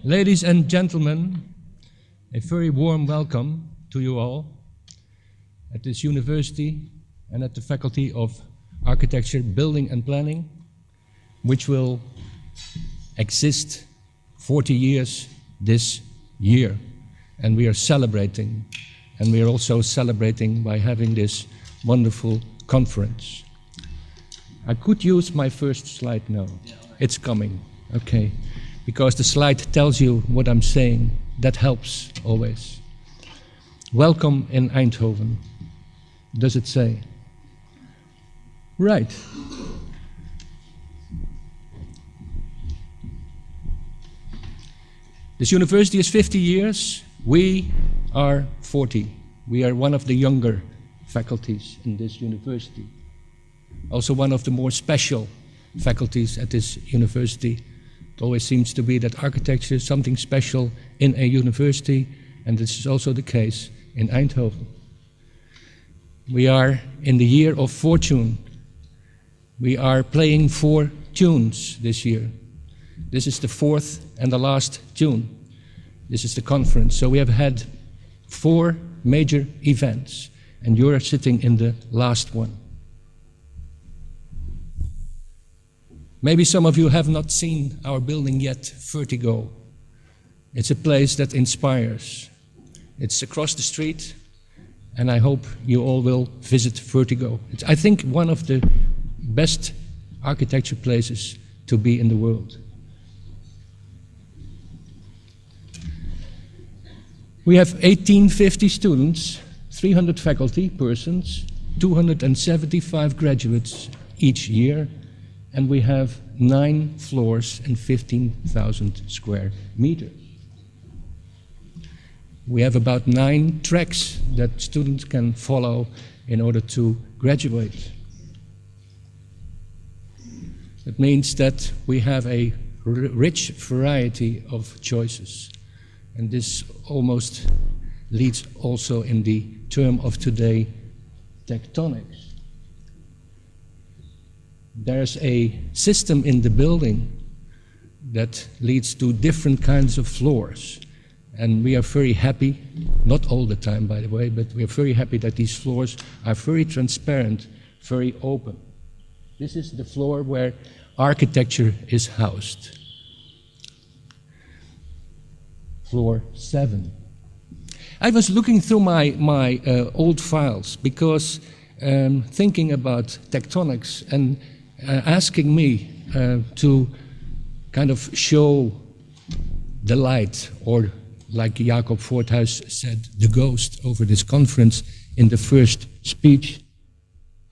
Ladies and gentlemen, a very warm welcome to you all at this university and at the Faculty of Architecture, Building and Planning, which will exist 40 years this year. And we are celebrating, and we are also celebrating by having this wonderful conference. I could use my first slide now. It's coming, okay. Because the slide tells you what I'm saying. That helps always. Welcome in Eindhoven. Does it say? Right. This university is 50 years. We are 40. We are one of the younger faculties in this university. Also one of the more special faculties at this university. It always seems to be that architecture is something special in a university, and this is also the case in Eindhoven. We are in the year of fortune. We are playing 4 tunes this year. This is the 4th and the last tune. This is the conference. So we have had 4 major events, and you're sitting in the last one. Maybe some of you have not seen our building yet, Vertigo. It's a place that inspires. It's across the street, and I hope you all will visit Vertigo. It's, I think, one of the best architecture places to be in the world. We have 1850 students, 300 faculty persons, 275 graduates each year, and we have 9 floors and 15,000 square meters. We have about 9 tracks that students can follow in order to graduate. That means that we have a rich variety of choices. And this almost leads also in the term of today, tectonics. There's a system in the building that leads to different kinds of floors. And we are very happy, not all the time by the way, but we are very happy that these floors are very transparent, very open. This is the floor where architecture is housed. Floor 7. I was looking through my old files because thinking about tectonics and asking me to kind of show the light, or like Jacob Voorthuis said, the ghost over this conference in the first speech,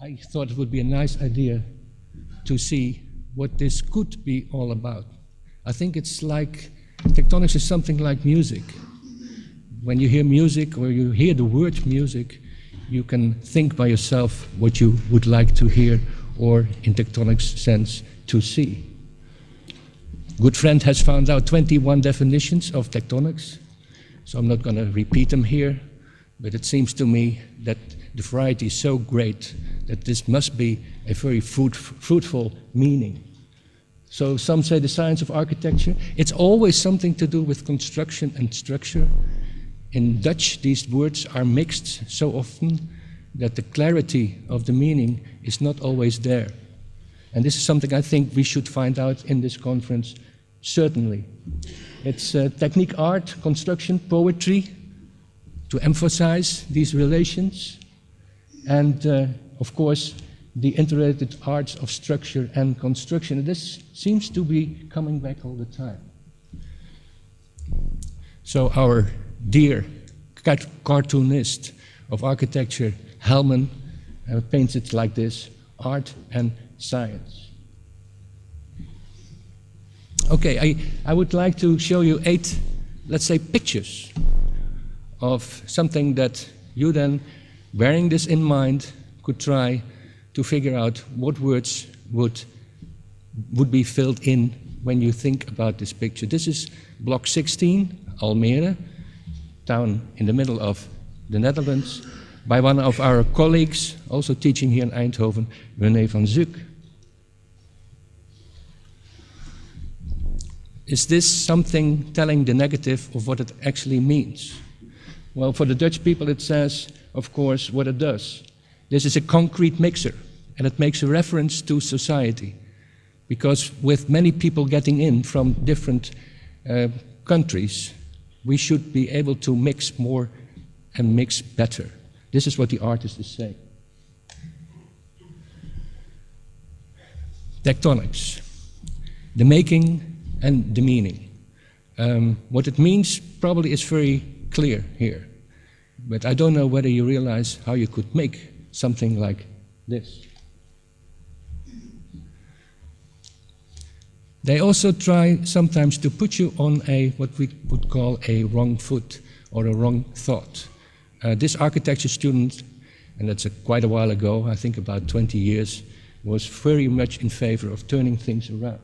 I thought it would be a nice idea to see what this could be all about. I think it's like, tectonics is something like music. When you hear music, or you hear the word music, you can think by yourself what you would like to hear, or in tectonics sense, to see. Good friend has found out 21 definitions of tectonics, so I'm not going to repeat them here, but it seems to me that the variety is so great that this must be a very fruitful meaning. So some say the science of architecture. It's always something to do with construction and structure. In Dutch, these words are mixed so often that the clarity of the meaning is not always there. And this is something I think we should find out in this conference, certainly. It's technique, art, construction, poetry, to emphasize these relations. And of course, the interrelated arts of structure and construction. This seems to be coming back all the time. So our dear cartoonist of architecture, Hellman, paints it like this: art and science. Okay, I would like to show you 8, let's say, pictures of something that you then, bearing this in mind, could try to figure out what words would be filled in when you think about this picture. This is block 16, Almere, town in the middle of the Netherlands, by one of our colleagues, also teaching here in Eindhoven, René van Zuck. is this something telling the negative of what it actually means? Well, for the Dutch people it says, of course, what it does. This is a concrete mixer, and it makes a reference to society. Because with many people getting in from different countries, we should be able to mix more and mix better. This is what the artist is saying. Tectonics, the making and the meaning. What it means probably is very clear here, but I don't know whether you realize how you could make something like this. They also try sometimes to put you on what we would call a wrong foot or a wrong thought. This architecture student, and that's quite a while ago, I think about 20 years, was very much in favor of turning things around.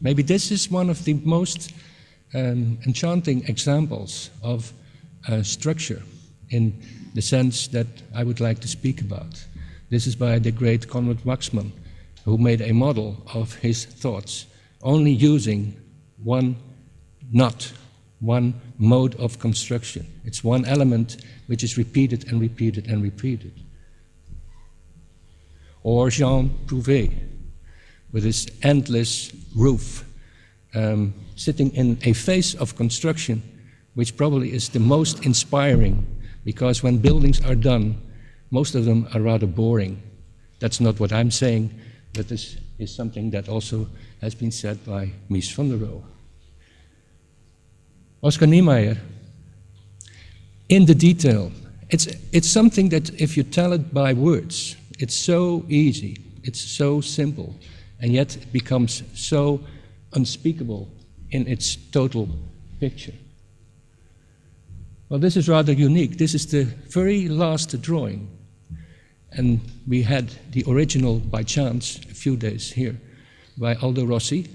Maybe this is one of the most enchanting examples of structure in the sense that I would like to speak about. This is by the great Conrad Waxman, who made a model of his thoughts, only using one knot, one mode of construction. It's one element which is repeated and repeated and repeated. Or Jean Prouvé, with his endless roof, sitting in a phase of construction which probably is the most inspiring, because when buildings are done, most of them are rather boring. That's not what I'm saying, but this is something that also has been said by Mies van der Rohe. Oscar Niemeyer, in the detail, it's something that if you tell it by words, it's so easy, it's so simple, and yet it becomes so unspeakable in its total picture. Well, this is rather unique. This is the very last drawing. And we had the original by chance a few days here by Aldo Rossi.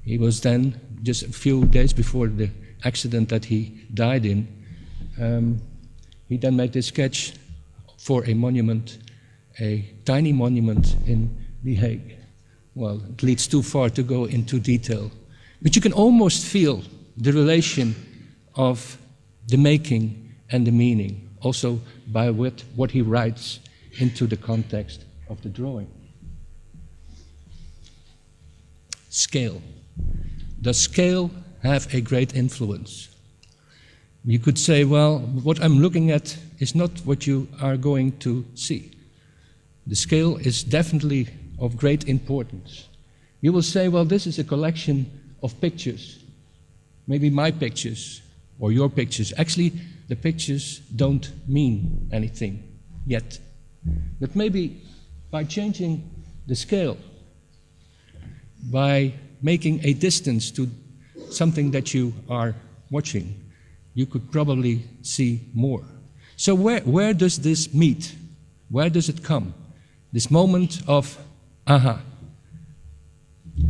He was then, just a few days before the accident that he died in, he then made this sketch for a monument, a tiny monument in The Hague. Well, it leads too far to go into detail, but you can almost feel the relation of the making and the meaning, also by what he writes into the context of the drawing. Scale. Does scale have a great influence? You could say, well, what I'm looking at is not what you are going to see. The scale is definitely of great importance. You will say, well, this is a collection of pictures, maybe my pictures or your pictures. Actually, the pictures don't mean anything yet. But maybe by changing the scale, by making a distance to something that you are watching, you could probably see more. So where does this meet? Where does it come? This moment of aha.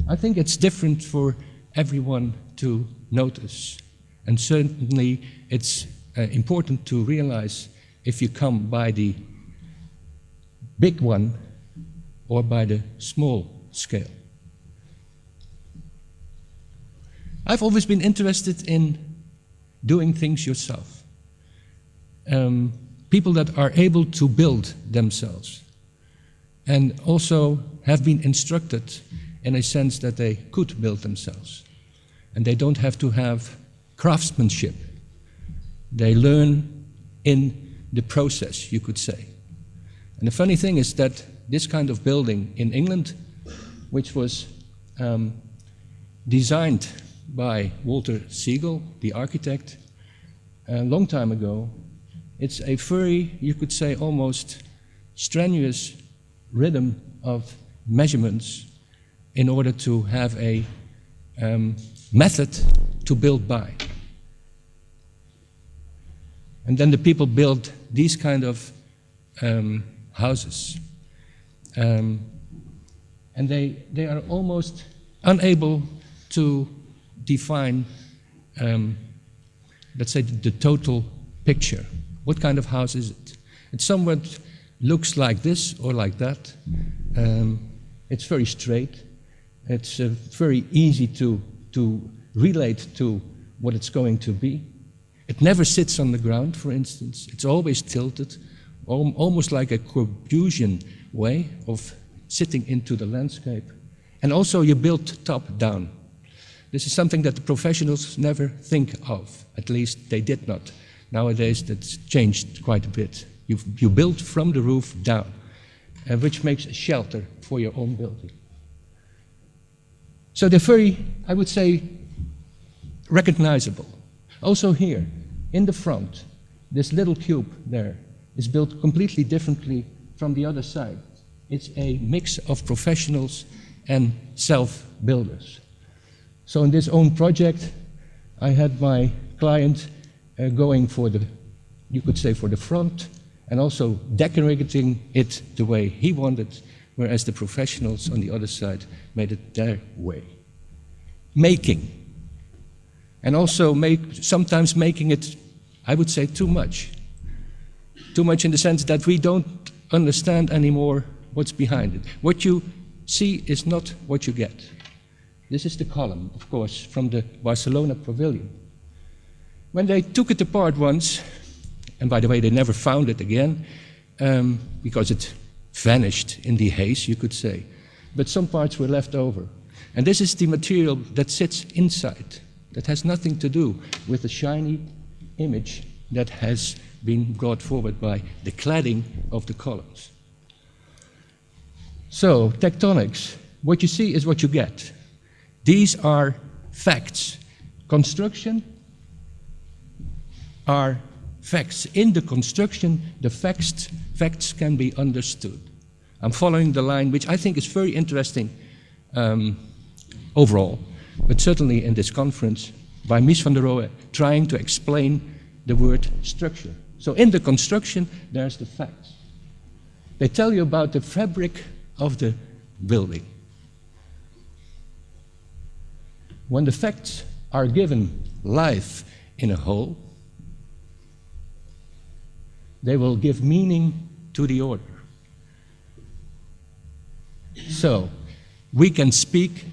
I think it's different for everyone to notice. And certainly it's important to realize if you come by the big one or by the small scale. I've always been interested in doing things yourself. People that are able to build themselves and also have been instructed in a sense that they could build themselves. And they don't have to have craftsmanship. They learn in the process, you could say. And the funny thing is that this kind of building in England, which was designed by Walter Siegel, the architect, a long time ago, it's a very, you could say, almost strenuous rhythm of measurements in order to have a method to build by. And then the people build these kind of houses. And they are almost unable to define, let's say, the total picture. What kind of house is it? It somewhat looks like this or like that. It's very straight. It's very easy to relate to what it's going to be. It never sits on the ground, for instance. It's always tilted, almost like a Corbusian way of sitting into the landscape. And also you build top down. This is something that the professionals never think of. At least they did not. Nowadays that's changed quite a bit. You build from the roof down, which makes a shelter for your own building. So they're very, I would say, recognizable. Also here, in the front, this little cube there is built completely differently from the other side. It's a mix of professionals and self-builders. So in this own project, I had my client going for the, you could say, for the front, and also decorating it the way he wanted, whereas the professionals on the other side made it their way. Making. And also sometimes making it, I would say, too much. Too much in the sense that we don't understand anymore what's behind it. What you see is not what you get. This is the column, of course, from the Barcelona Pavilion. When they took it apart once, and by the way, they never found it again, because it vanished in the haze, you could say. But some parts were left over. And this is the material that sits inside, that has nothing to do with the shiny image that has been brought forward by the cladding of the columns. So, tectonics, what you see is what you get. These are facts. Construction are facts. In the construction, the facts can be understood. I'm following the line, which I think is very interesting overall, but certainly in this conference, by Mies van der Rohe trying to explain the word structure. So in the construction, there's the facts. They tell you about the fabric of the building. When the facts are given life in a whole, they will give meaning to the order. So, we can speak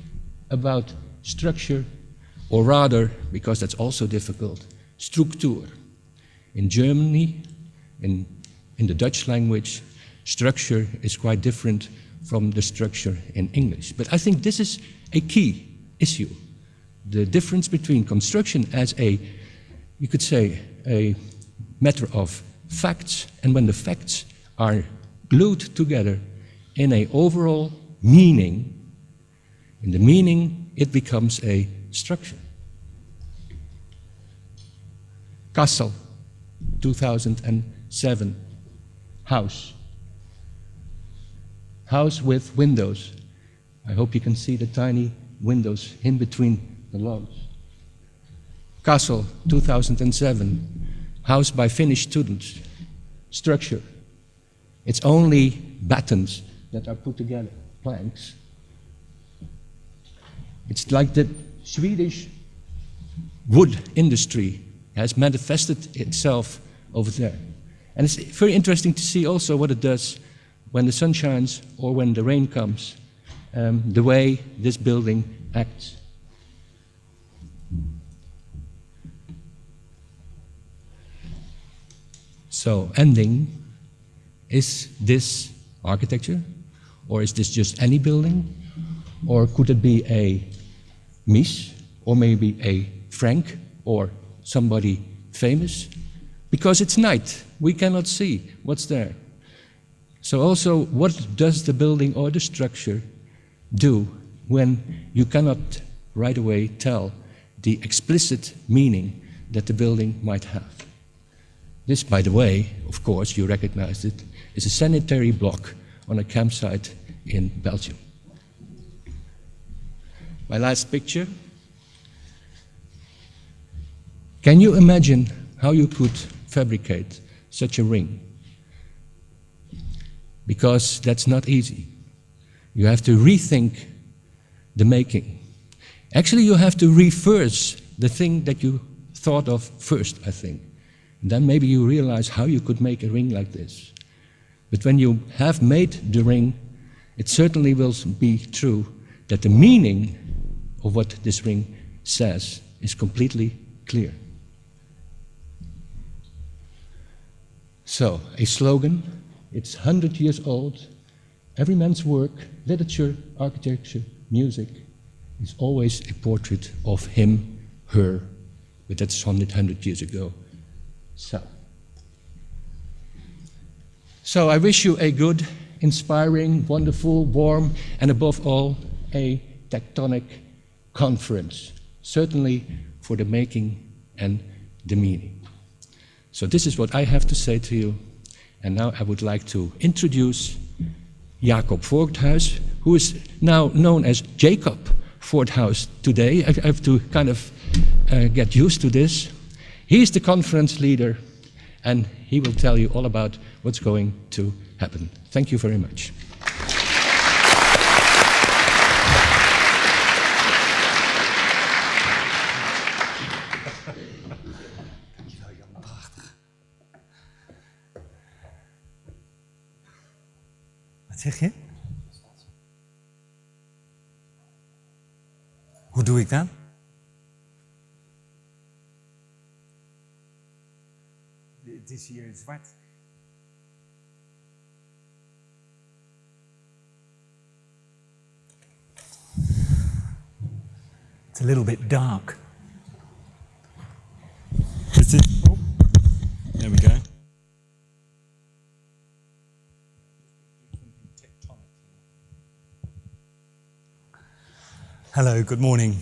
about structure, or rather, because that's also difficult, Struktur. In Germany, in the Dutch language, structure is quite different from the structure in English. But I think this is a key issue. The difference between construction as a, you could say, a matter of facts, and when the facts are glued together in an overall meaning, in the meaning it becomes a structure. Kassel, 2007, house. House with windows. I hope you can see the tiny windows in between the logs. Kassel, 2007, house by Finnish students. Structure. It's only battens that are put together, planks. It's like the Swedish wood industry has manifested itself over there. And it's very interesting to see also what it does when the sun shines or when the rain comes, the way this building acts. So, ending, is this architecture? Or is this just any building? Or could it be a Mies, or maybe a Frank, or somebody famous? Because it's night, we cannot see what's there. So also, what does the building or the structure do when you cannot right away tell the explicit meaning that the building might have? This, by the way, of course, you recognize it, is a sanitary block on a campsite in Belgium. My last picture. Can you imagine how you could fabricate such a ring? Because that's not easy. You have to rethink the making. Actually, you have to reverse the thing that you thought of first, I think. And then maybe you realize how you could make a ring like this. But when you have made the ring, it certainly will be true that the meaning of what this ring says is completely clear. So, a slogan, it's 100 years old. Every man's work, literature, architecture, music, is always a portrait of him, her, but that's 100 years ago. So I wish you a good, inspiring, wonderful, warm, and above all, a tectonic conference, certainly for the making and the meaning. So this is what I have to say to you, and now I would like to introduce Jacob Voorthuis, who is now known as Jacob Voorthuis today. I have to kind of get used to this. He's the conference leader, and he will tell you all about what's going to happen. Thank you very much. Wat zeg je? Hoe doe ik dat? Het is hier zwart. It's a little bit dark. Is it? Oh, there we go. Hello, good morning.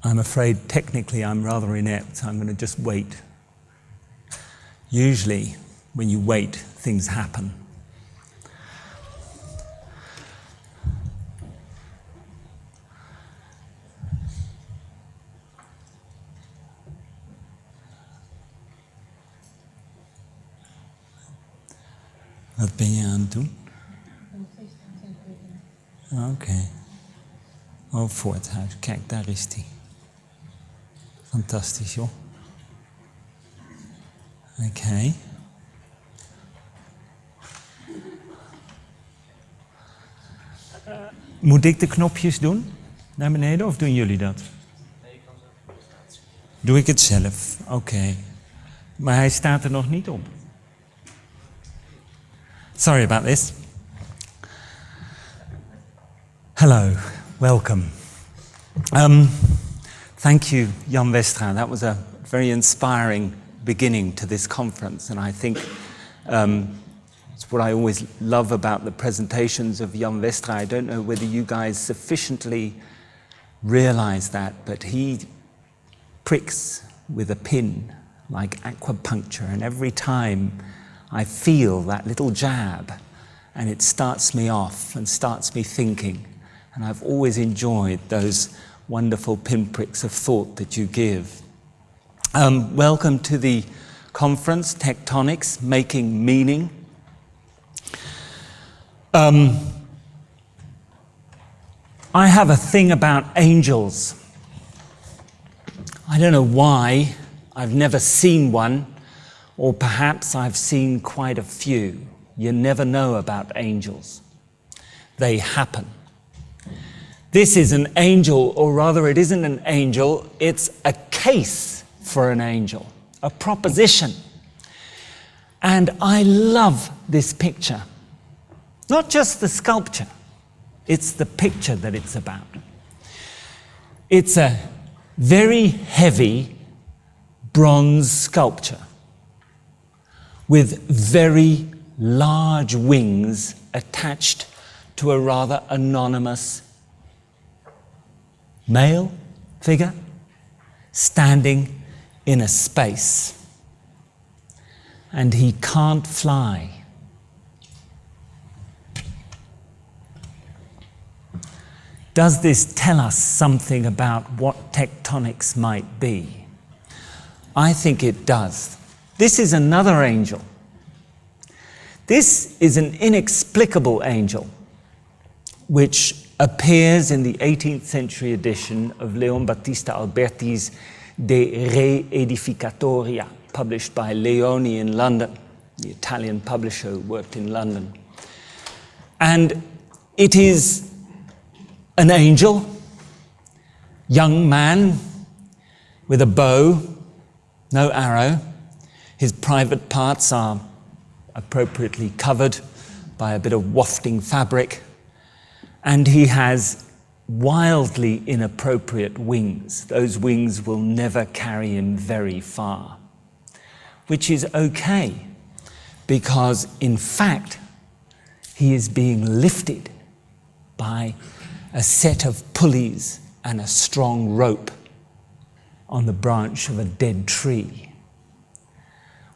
I'm afraid technically I'm rather inept, so I'm going to just wait. Usually, when you wait, things happen. Wat ben je aan het doen? Oké. Oh, Voorthuis. Kijk, daar is hij. Fantastisch, joh. Oké. Moet ik de knopjes doen? Naar beneden, of doen jullie dat? Nee, ik kan zelf. Doe ik het zelf? Oké. Maar hij staat er nog niet op. Sorry about this. Hello, welcome. Thank you, Jan Westra. That was a very inspiring beginning to this conference, and I think it's what I always love about the presentations of Jan Westra. I don't know whether you guys sufficiently realize that, but he pricks with a pin like acupuncture, and every time I feel that little jab, and it starts me off and starts me thinking. And I've always enjoyed those wonderful pinpricks of thought that you give. Welcome to the conference, Tectonics Making Meaning. I have a thing about angels. I don't know why. I've never seen one, or perhaps I've seen quite a few. You never know about angels. They happen. This is an angel, or rather it isn't an angel, it's a case for an angel, a proposition. And I love this picture. Not just the sculpture, it's the picture that it's about. It's a very heavy bronze sculpture with very large wings attached to a rather anonymous male figure standing in a space. And he can't fly. Does this tell us something about what tectonics might be? I think it does. This is another angel. This is an inexplicable angel, which appears in the 18th century edition of Leon Battista Alberti's De Re Edificatoria, published by Leoni in London, the Italian publisher who worked in London. And it is an angel, young man with a bow, no arrow. His private parts are appropriately covered by a bit of wafting fabric, and he has wildly inappropriate wings. Those wings will never carry him very far, which is okay, because in fact he is being lifted by a set of pulleys and a strong rope on the branch of a dead tree.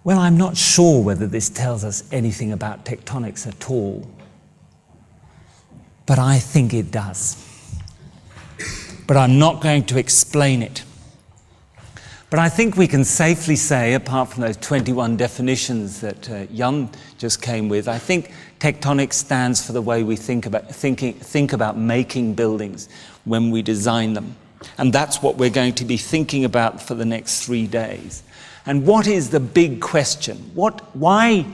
Well, I'm not sure whether this tells us anything about tectonics at all, but I think it does. But I'm not going to explain it. But I think we can safely say, apart from those 21 definitions that Jan just came with, I think tectonics stands for the way we think about making buildings when we design them. And that's what we're going to be thinking about for the next 3 days. And what is the big question? Why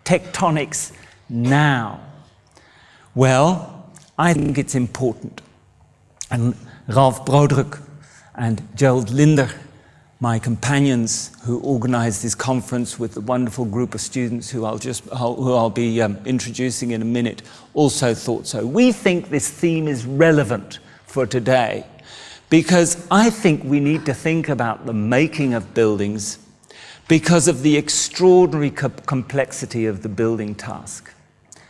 tectonics now? Well, I think it's important. And Ralph Broderick and Gerald Linder, my companions who organized this conference with the wonderful group of students who I'll be introducing in a minute, also thought so. We think this theme is relevant for today because I think we need to think about the making of buildings because of the extraordinary complexity of the building task.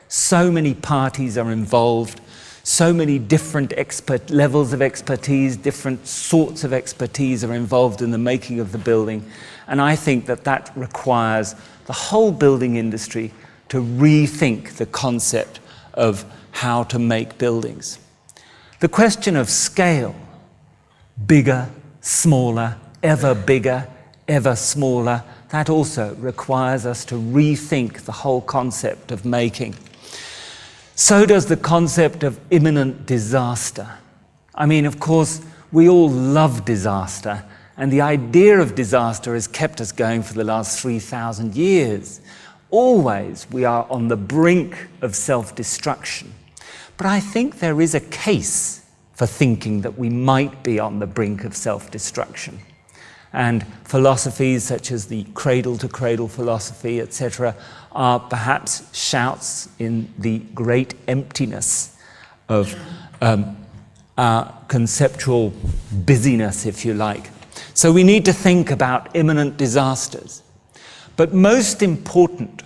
So many parties are involved, so many different levels of expertise, different sorts of expertise are involved in the making of the building. And I think that requires the whole building industry to rethink the concept of how to make buildings. The question of scale, bigger, smaller, ever smaller, that also requires us to rethink the whole concept of making. So does the concept of imminent disaster. I mean, of course, we all love disaster, and the idea of disaster has kept us going for the last 3,000 years. Always we are on the brink of self-destruction. But I think there is a case for thinking that we might be on the brink of self-destruction. And philosophies such as the cradle-to-cradle philosophy, etc., are perhaps shouts in the great emptiness of our conceptual busyness, if you like. So we need to think about imminent disasters. But most important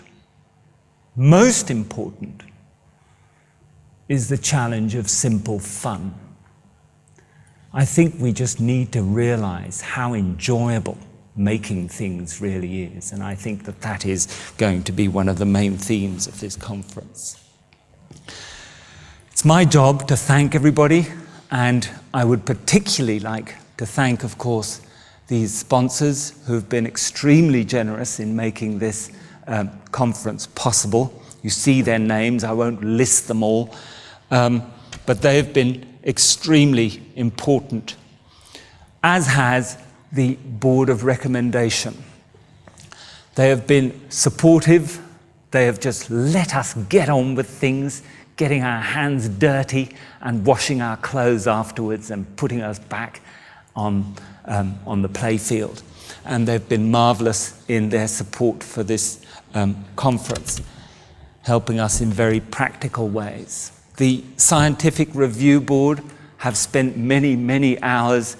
is the challenge of simple fun. I think we just need to realize how enjoyable making things really is, and I think that is going to be one of the main themes of this conference. It's my job to thank everybody, and I would particularly like to thank, of course, these sponsors who've been extremely generous in making this conference possible. You see their names, I won't list them all, but they have been extremely important, as has the Board of Recommendation. They have been supportive. They have just let us get on with things, getting our hands dirty and washing our clothes afterwards and putting us back on the playfield. And they've been marvelous in their support for this conference, helping us in very practical ways. The Scientific Review Board have spent many, many hours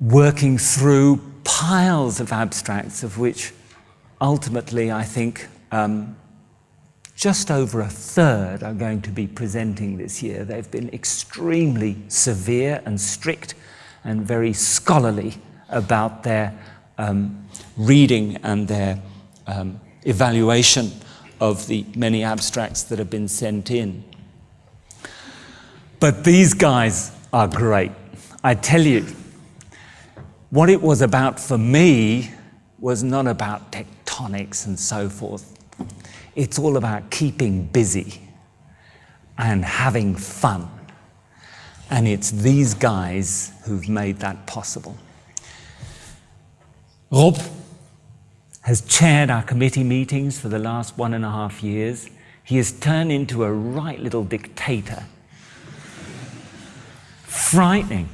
working through piles of abstracts, of which ultimately I think just over a third are going to be presenting this year. They've been extremely severe and strict and very scholarly about their reading and their evaluation of the many abstracts that have been sent in. But these guys are great. I tell you, what it was about for me was not about tectonics and so forth. It's all about keeping busy and having fun. And it's these guys who've made that possible. Rob has chaired our committee meetings for the last 1.5 years. He has turned into a right little dictator. Frightening.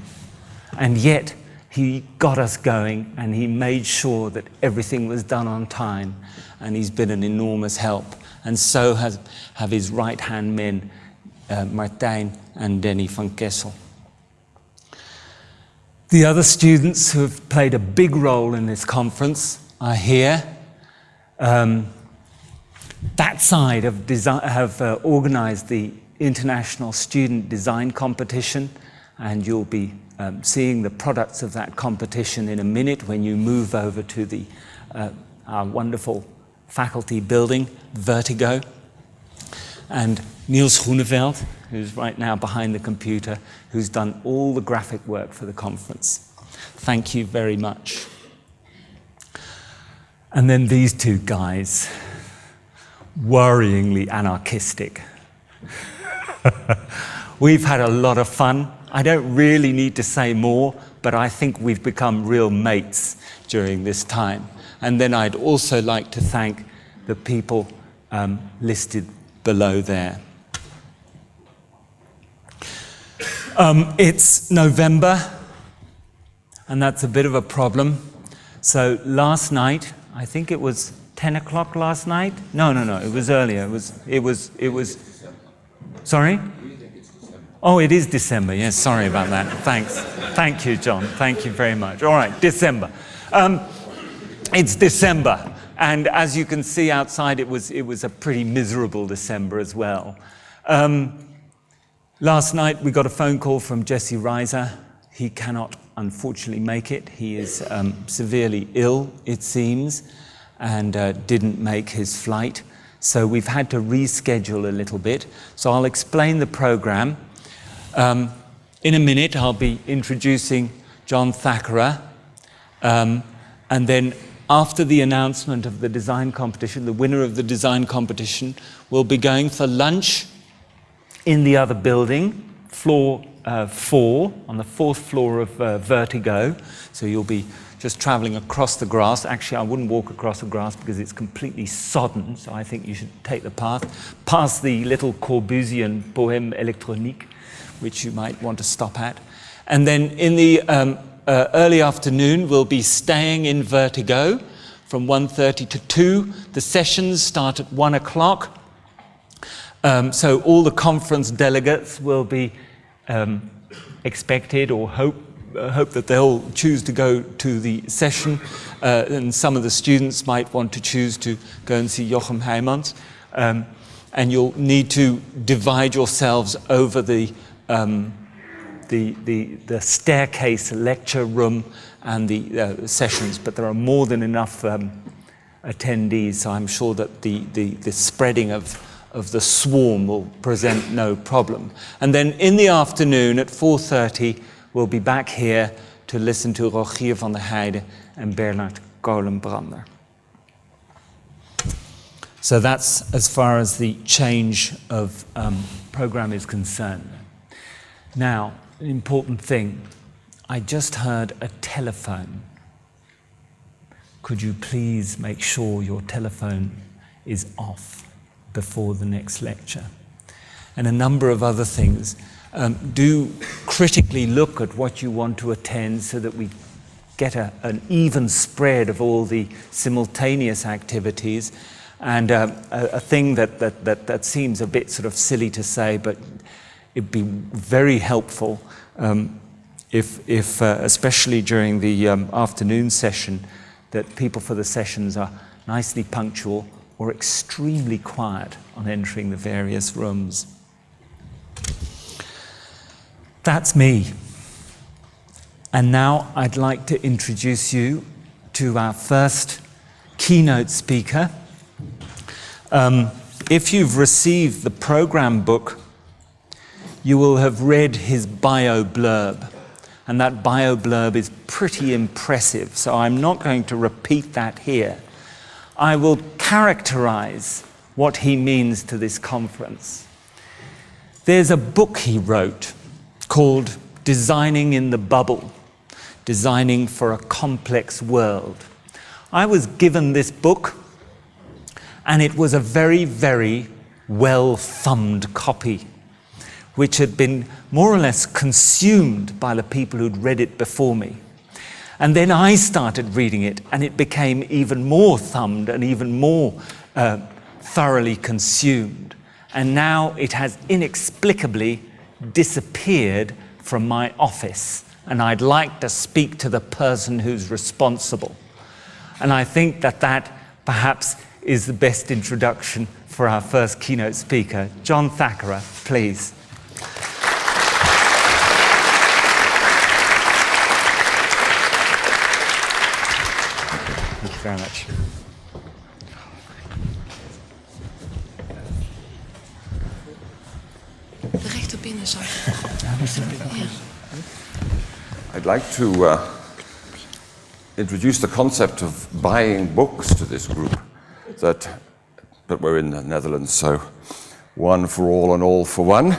And yet, he got us going, and he made sure that everything was done on time, and he's been an enormous help. And so have his right-hand men, Martijn and Denny van Kessel. The other students who have played a big role in this conference are here. That side have organized the International Student Design Competition, and you'll be seeing the products of that competition in a minute when you move over to our wonderful faculty building, Vertigo. And Niels Groeneveld, who's right now behind the computer, who's done all the graphic work for the conference. Thank you very much. And then these two guys, worryingly anarchistic. We've had a lot of fun. I don't really need to say more, but I think we've become real mates during this time. And then I'd also like to thank the people listed below there. It's November, and that's a bit of a problem. So last night, I think it was 10 o'clock last night? No, it was earlier. It was. Sorry? Oh, it is December. Yes, sorry about that. Thanks. Thank you, John. Thank you very much. All right, December. It's December, and as you can see outside, it was a pretty miserable December as well. Last night we got a phone call from Jesse Reiser. He cannot, unfortunately, make it. He is severely ill, it seems, and didn't make his flight. So we've had to reschedule a little bit. So I'll explain the program. In a minute, I'll be introducing John Thackeray, and then after the announcement of the design competition, the winner of the design competition will be going for lunch in the other building, floor 4, on the 4th floor of Vertigo. So you'll be just traveling across the grass. Actually, I wouldn't walk across the grass because it's completely sodden, so I think you should take the path past the little Corbusian Poème électronique, which you might want to stop at. And then in the early afternoon, we'll be staying in Vertigo from 1:30 to 2. The sessions start at 1 o'clock. So all the conference delegates will be expected or hope that they'll choose to go to the session. And some of the students might want to choose to go and see Jochem Heijmans. And you'll need to divide yourselves over the staircase lecture room and the sessions, but there are more than enough attendees, so I'm sure that the spreading of the swarm will present no problem. And then in the afternoon at 4:30, we'll be back here to listen to Rogier van der Heijden and Bernard Kolenbrander. So that's as far as the change of program is concerned. Now, an important thing. I just heard a telephone. Could you please make sure your telephone is off before the next lecture? And a number of other things. Do critically look at what you want to attend so that we get an even spread of all the simultaneous activities. And a thing that seems a bit sort of silly to say, but it'd be very helpful if especially during the afternoon session, that people for the sessions are nicely punctual or extremely quiet on entering the various rooms. That's me. And now I'd like to introduce you to our first keynote speaker. If you've received the program book, you will have read his bio blurb. And that bio blurb is pretty impressive, so I'm not going to repeat that here. I will characterize what he means to this conference. There's a book he wrote called Designing in the Bubble, Designing for a Complex World. I was given this book, and it was a very, very well-thumbed copy, which had been more or less consumed by the people who'd read it before me. And then I started reading it, and it became even more thumbed and even more thoroughly consumed. And now it has inexplicably disappeared from my office, and I'd like to speak to the person who's responsible. And I think that that perhaps is the best introduction for our first keynote speaker. John Thackara, please. Thank you very much. Recht op binnen, sorry. I'd like to introduce the concept of buying books to this group, but we're in the Netherlands, so one for all and all for one.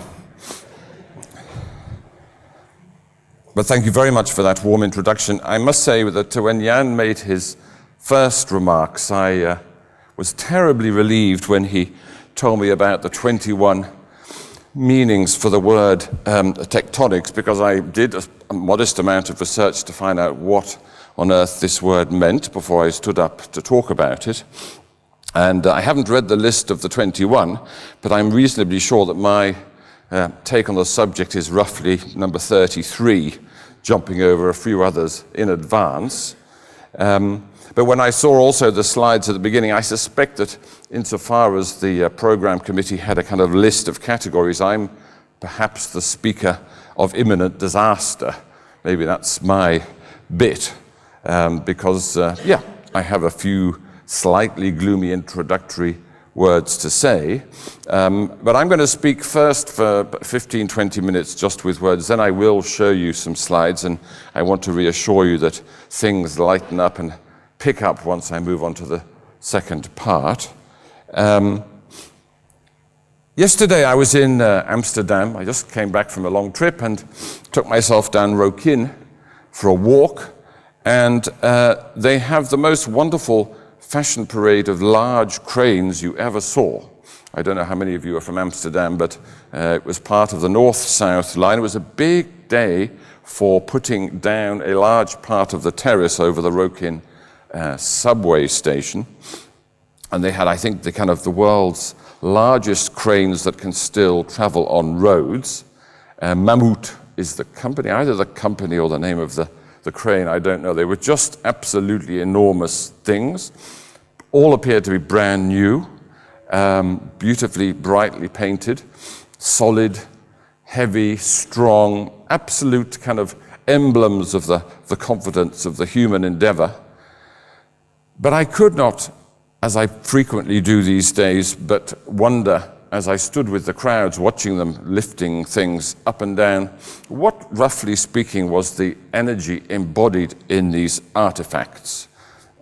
But thank you very much for that warm introduction. I must say that when Jan made his first remarks, I was terribly relieved when he told me about the 21 meanings for the word tectonics, because I did a modest amount of research to find out what on earth this word meant before I stood up to talk about it. And I haven't read the list of the 21, but I'm reasonably sure that my take on the subject is roughly number 33, jumping over a few others in advance. But when I saw also the slides at the beginning, I suspect that insofar as the program committee had a kind of list of categories, I'm perhaps the speaker of imminent disaster. Maybe that's my bit, because, I have a few slightly gloomy introductory words to say. But I'm going to speak first for 15, 20 minutes just with words. Then I will show you some slides, and I want to reassure you that things lighten up and pick up once I move on to the second part. Yesterday I was in Amsterdam. I just came back from a long trip and took myself down Rokin for a walk. And they have the most wonderful fashion parade of large cranes you ever saw. I don't know how many of you are from Amsterdam, but it was part of the north-south line. It was a big day for putting down a large part of the terrace over the Rokin subway station. And they had, I think, the world's largest cranes that can still travel on roads. Mammoet is the company, either the company or the name of the crane, I don't know. They were just absolutely enormous things. All appeared to be brand new, beautifully, brightly painted, solid, heavy, strong, absolute kind of emblems of the confidence of the human endeavor. But I could not, as I frequently do these days, but wonder, as I stood with the crowds watching them lifting things up and down, what, roughly speaking, was the energy embodied in these artifacts.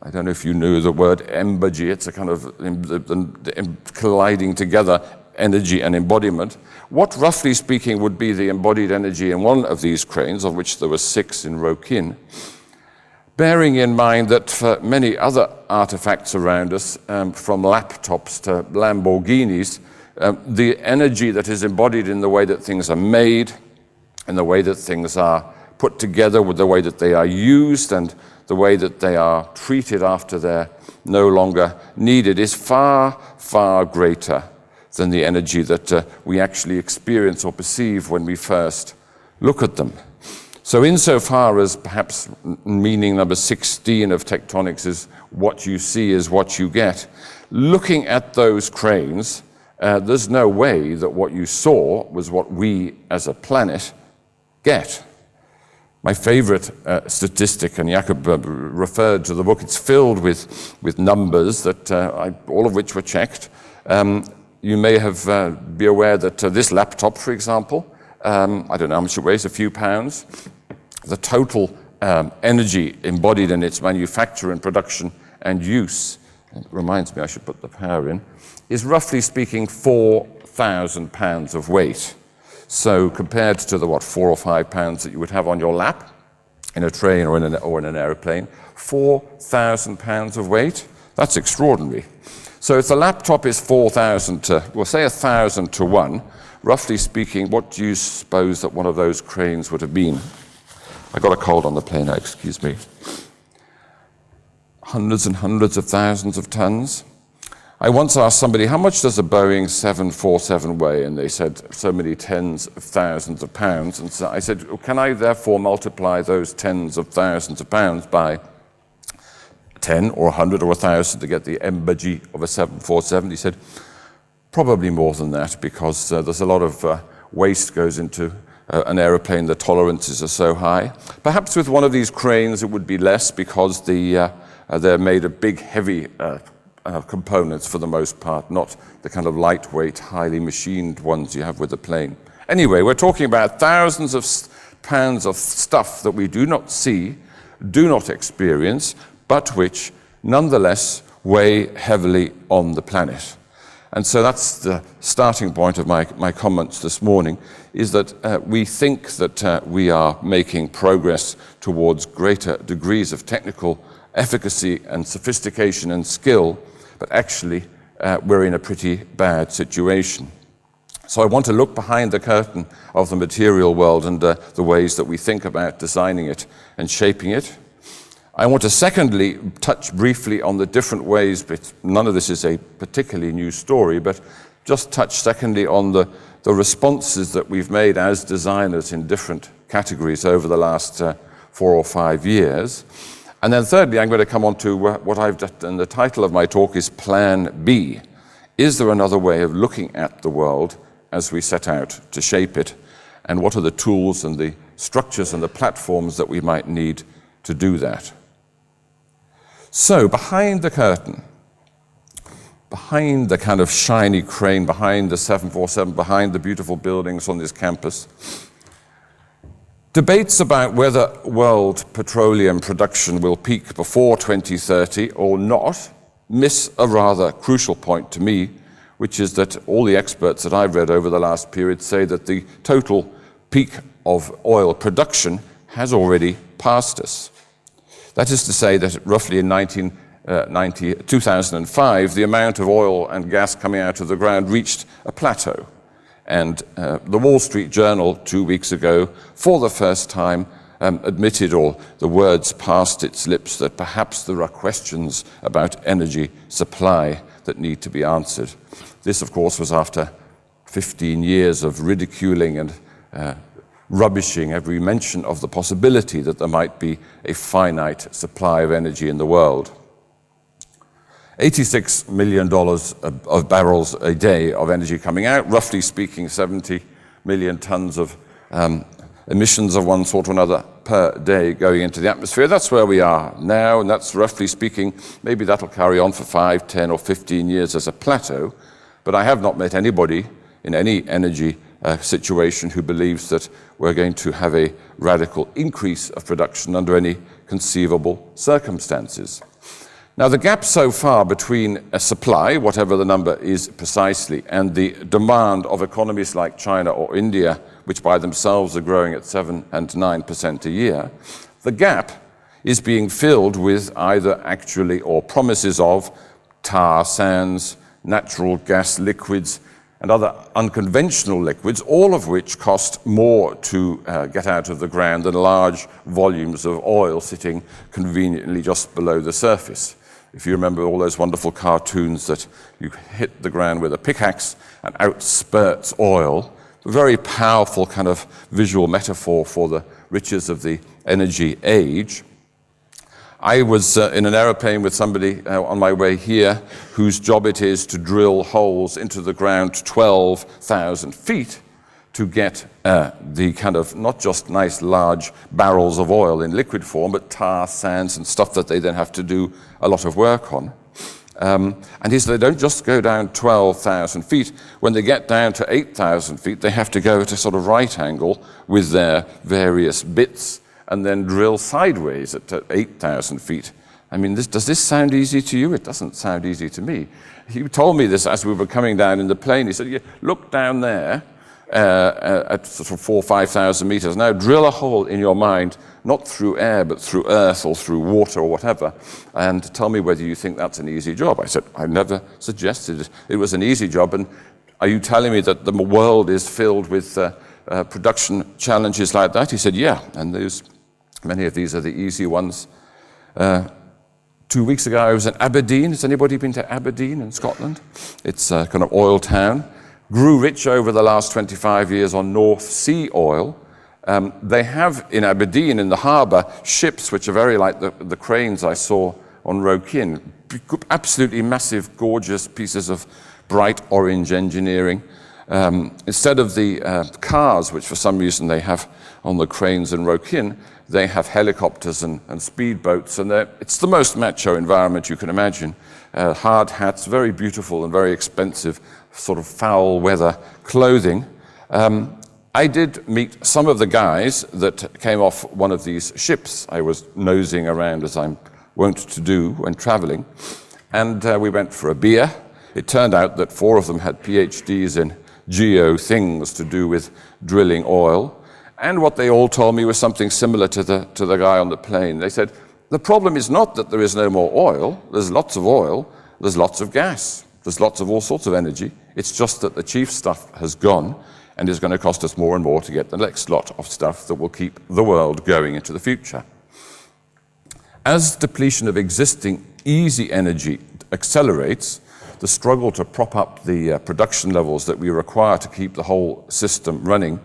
I don't know if you knew the word embogy. It's a kind of the colliding together energy and embodiment. What, roughly speaking, would be the embodied energy in one of these cranes, of which there were 6 in Rokin? Bearing in mind that for many other artifacts around us, from laptops to Lamborghinis, the energy that is embodied in the way that things are made, in the way that things are put together, with the way that they are used, and the way that they are treated after they're no longer needed, is far, far greater than the energy that we actually experience or perceive when we first look at them. So insofar as perhaps meaning number 16 of tectonics is what you see is what you get, looking at those cranes, there's no way that what you saw was what we as a planet get. My favorite statistic, and Jacob referred to the book, it's filled with numbers that all of which were checked. You may have be aware that this laptop, for example, I don't know how much it weighs, a few pounds. The total energy embodied in its manufacture and production and use, it reminds me I should put the power in, is roughly speaking 4,000 pounds of weight. So compared to the 4 or 5 pounds that you would have on your lap in a train or in an aeroplane, 4,000 pounds of weight. That's extraordinary. So if the laptop is 4,000 to, well, say 1,000 to 1, roughly speaking, what do you suppose that one of those cranes would have been? I got a cold on the plane now, excuse me. Hundreds and hundreds of thousands of tons. I once asked somebody, how much does a Boeing 747 weigh? And they said, so many tens of thousands of pounds. And so I said, can I therefore multiply those tens of thousands of pounds by 10 or 100 or 1,000 to get the embaggy of a 747? He said, probably more than that, because there's a lot of waste goes into an aeroplane. The tolerances are so high. Perhaps with one of these cranes it would be less, because they're made of big, heavy components for the most part, not the kind of lightweight, highly machined ones you have with the plane. Anyway, we're talking about thousands of pounds of stuff that we do not see, do not experience, but which nonetheless weigh heavily on the planet. And so that's the starting point of my comments this morning, is that we think that we are making progress towards greater degrees of technical efficacy and sophistication and skill, but actually we're in a pretty bad situation. So I want to look behind the curtain of the material world and the ways that we think about designing it and shaping it. I want to secondly touch briefly on the different ways, but none of this is a particularly new story, but just touch secondly on the responses that we've made as designers in different categories over the last 4 or 5 years. And then thirdly, I'm going to come on to what I've done, and the title of my talk is Plan B. Is there another way of looking at the world as we set out to shape it? And what are the tools and the structures and the platforms that we might need to do that? So, behind the curtain, behind the kind of shiny crane, behind the 747, behind the beautiful buildings on this campus, debates about whether world petroleum production will peak before 2030 or not miss a rather crucial point to me, which is that all the experts that I've read over the last period say that the total peak of oil production has already passed us. That is to say that roughly in 2005, the amount of oil and gas coming out of the ground reached a plateau. And the Wall Street Journal 2 weeks ago, for the first time, admitted, or the words passed its lips, that perhaps there are questions about energy supply that need to be answered. This, of course, was after 15 years of ridiculing and rubbishing every mention of the possibility that there might be a finite supply of energy in the world. $86 million of barrels a day of energy coming out, roughly speaking 70 million tons of emissions of one sort or another per day going into the atmosphere. That's where we are now, and that's roughly speaking, maybe that'll carry on for 5, 10 or 15 years as a plateau, but I have not met anybody in any energy situation who believes that we're going to have a radical increase of production under any conceivable circumstances. Now, the gap so far between a supply, whatever the number is precisely, and the demand of economies like China or India, which by themselves are growing at 7 and 9% a year, the gap is being filled with either actually or promises of tar sands, natural gas liquids, and other unconventional liquids, all of which cost more to get out of the ground than large volumes of oil sitting conveniently just below the surface. If you remember all those wonderful cartoons that you hit the ground with a pickaxe and out spurts oil, a very powerful kind of visual metaphor for the riches of the energy age. I was in an aeroplane with somebody on my way here whose job it is to drill holes into the ground 12,000 feet to get the kind of not just nice large barrels of oil in liquid form, but tar, sands and stuff that they then have to do a lot of work on. And he said they don't just go down 12,000 feet. When they get down to 8,000 feet, they have to go at a sort of right angle with their various bits and then drill sideways at 8,000 feet. I mean, does this sound easy to you? It doesn't sound easy to me. He told me this as we were coming down in the plane. He said, yeah, look down there, at sort of 4,000 or 5,000 meters. Now drill a hole in your mind, not through air, but through earth or through water or whatever, and tell me whether you think that's an easy job. I said, I never suggested it was an easy job, and are you telling me that the world is filled with production challenges like that? He said, yeah, and many of these are the easy ones. 2 weeks ago, I was in Aberdeen. Has anybody been to Aberdeen in Scotland? It's a kind of oil town. Grew rich over the last 25 years on North Sea oil. They have in Aberdeen, in the harbour, ships which are very like the cranes I saw on Rokin. Absolutely massive, gorgeous pieces of bright orange engineering. Instead of the cars, which for some reason they have on the cranes in Rokin, they have helicopters and speedboats, and it's the most macho environment you can imagine. Hard hats, very beautiful and very expensive, sort of foul weather clothing. I did meet some of the guys that came off one of these ships. I was nosing around, as I'm wont to do when traveling, and we went for a beer. It turned out that 4 of them had PhDs in geo things to do with drilling oil. And what they all told me was something similar to the guy on the plane. They said, the problem is not that there is no more oil. There's lots of oil. There's lots of gas. There's lots of all sorts of energy. It's just that the chief stuff has gone and is going to cost us more and more to get the next lot of stuff that will keep the world going into the future. As depletion of existing easy energy accelerates, the struggle to prop up the production levels that we require to keep the whole system running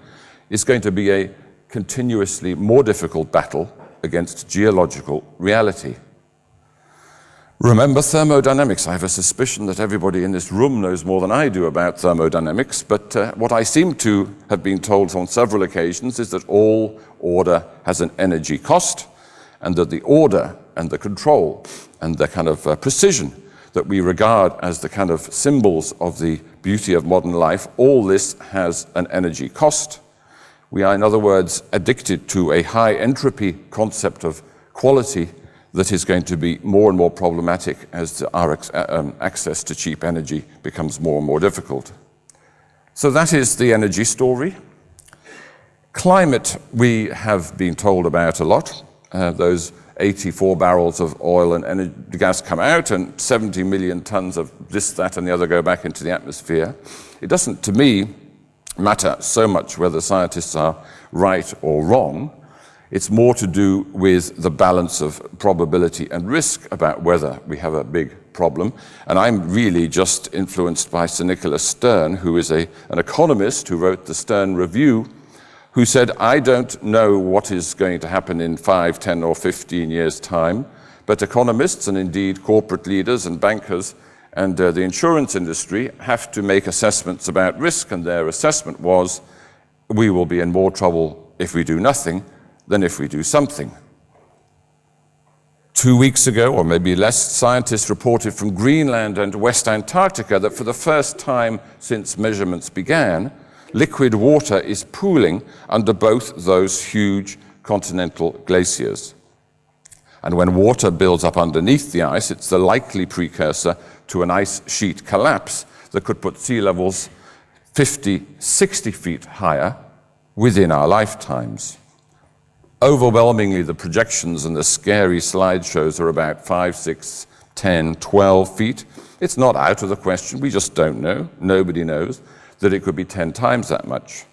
is going to be a continuously more difficult battle against geological reality. Remember thermodynamics. I have a suspicion that everybody in this room knows more than I do about thermodynamics, but what I seem to have been told on several occasions is that all order has an energy cost, and that the order and the control and the kind of precision that we regard as the kind of symbols of the beauty of modern life, all this has an energy cost. We are, in other words, addicted to a high entropy concept of quality that is going to be more and more problematic as our access to cheap energy becomes more and more difficult. So that is the energy story. Climate, we have been told about a lot. Those 84 barrels of oil and gas come out, and 70 million tons of this, that, and the other go back into the atmosphere. It doesn't, to me, matter so much whether scientists are right or wrong. It's more to do with the balance of probability and risk about whether we have a big problem. And I'm really just influenced by Sir Nicholas Stern, who is an economist who wrote the Stern Review, who said, I don't know what is going to happen in 5, 10, or 15 years' time, but economists and indeed corporate leaders and bankers and the insurance industry have to make assessments about risk, and their assessment was, we will be in more trouble if we do nothing than if we do something. 2 weeks ago, or maybe less, scientists reported from Greenland and West Antarctica that for the first time since measurements began, liquid water is pooling under both those huge continental glaciers. And when water builds up underneath the ice, it's the likely precursor to an ice sheet collapse that could put sea levels 50, 60 feet higher within our lifetimes. Overwhelmingly, the projections and the scary slideshows are about 5, 6, 10, 12 feet. It's not out of the question. We just don't know. Nobody knows that it could be 10 times that much.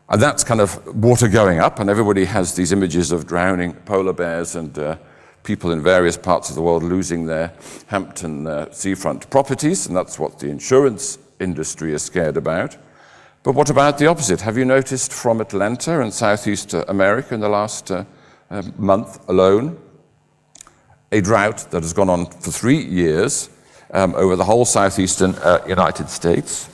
And that's kind of water going up, and everybody has these images of drowning polar bears and people in various parts of the world losing their Hampton seafront properties, and that's what the insurance industry is scared about. But what about the opposite? Have you noticed from Atlanta and Southeast America in the last month alone, a drought that has gone on for 3 years over the whole southeastern United States?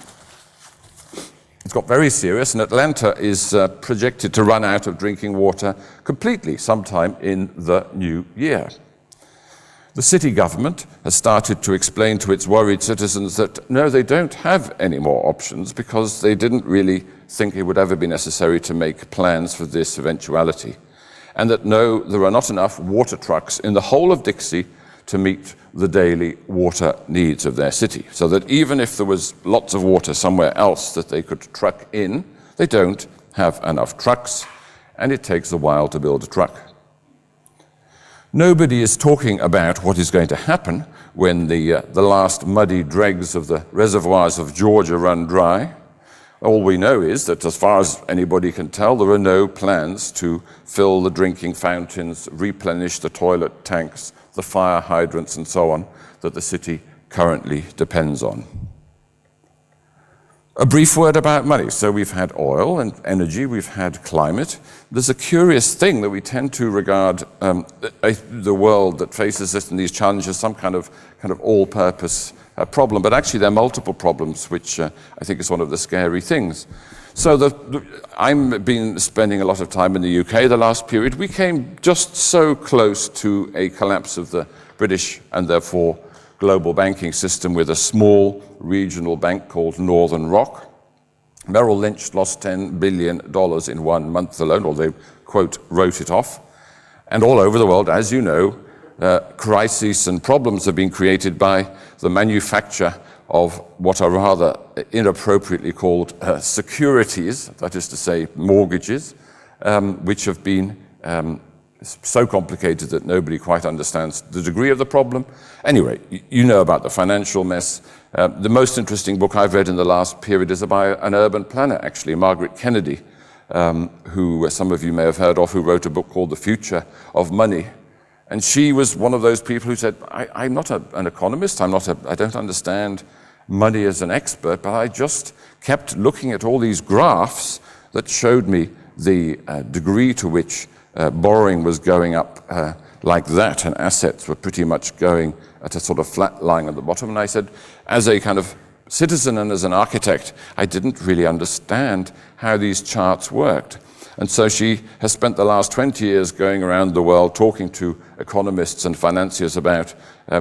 It's got very serious, and Atlanta is projected to run out of drinking water completely sometime in the new year. The city government has started to explain to its worried citizens that no, they don't have any more options because they didn't really think it would ever be necessary to make plans for this eventuality. And that no, there are not enough water trucks in the whole of Dixie to meet the daily water needs of their city. So that even if there was lots of water somewhere else that they could truck in, they don't have enough trucks, and it takes a while to build a truck. Nobody is talking about what is going to happen when the last muddy dregs of the reservoirs of Georgia run dry. All we know is that, as far as anybody can tell, there are no plans to fill the drinking fountains, replenish the toilet tanks, the fire hydrants, and so on, that the city currently depends on. A brief word about money. So we've had oil and energy, we've had climate. There's a curious thing that we tend to regard the world that faces us and these challenges some kind of all-purpose problem, but actually there are multiple problems, which I think is one of the scary things. So I've been spending a lot of time in the UK the last period. We came just so close to a collapse of the British and therefore global banking system with a small regional bank called Northern Rock. Merrill Lynch lost $10 billion in 1 month alone, or they, quote, wrote it off. And all over the world, as you know, crises and problems have been created by the manufacture of what are rather inappropriately called securities, that is to say mortgages, which have been so complicated that nobody quite understands the degree of the problem. Anyway, you know about the financial mess. The most interesting book I've read in the last period is by an urban planner, actually, Margaret Kennedy, who some of you may have heard of, who wrote a book called The Future of Money. And she was one of those people who said, I'm not an economist, I don't understand money as an expert, but I just kept looking at all these graphs that showed me the degree to which borrowing was going up like that, and assets were pretty much going at a sort of flat line at the bottom. And I said, as a kind of citizen and as an architect, I didn't really understand how these charts worked. And so she has spent the last 20 years going around the world talking to economists and financiers about,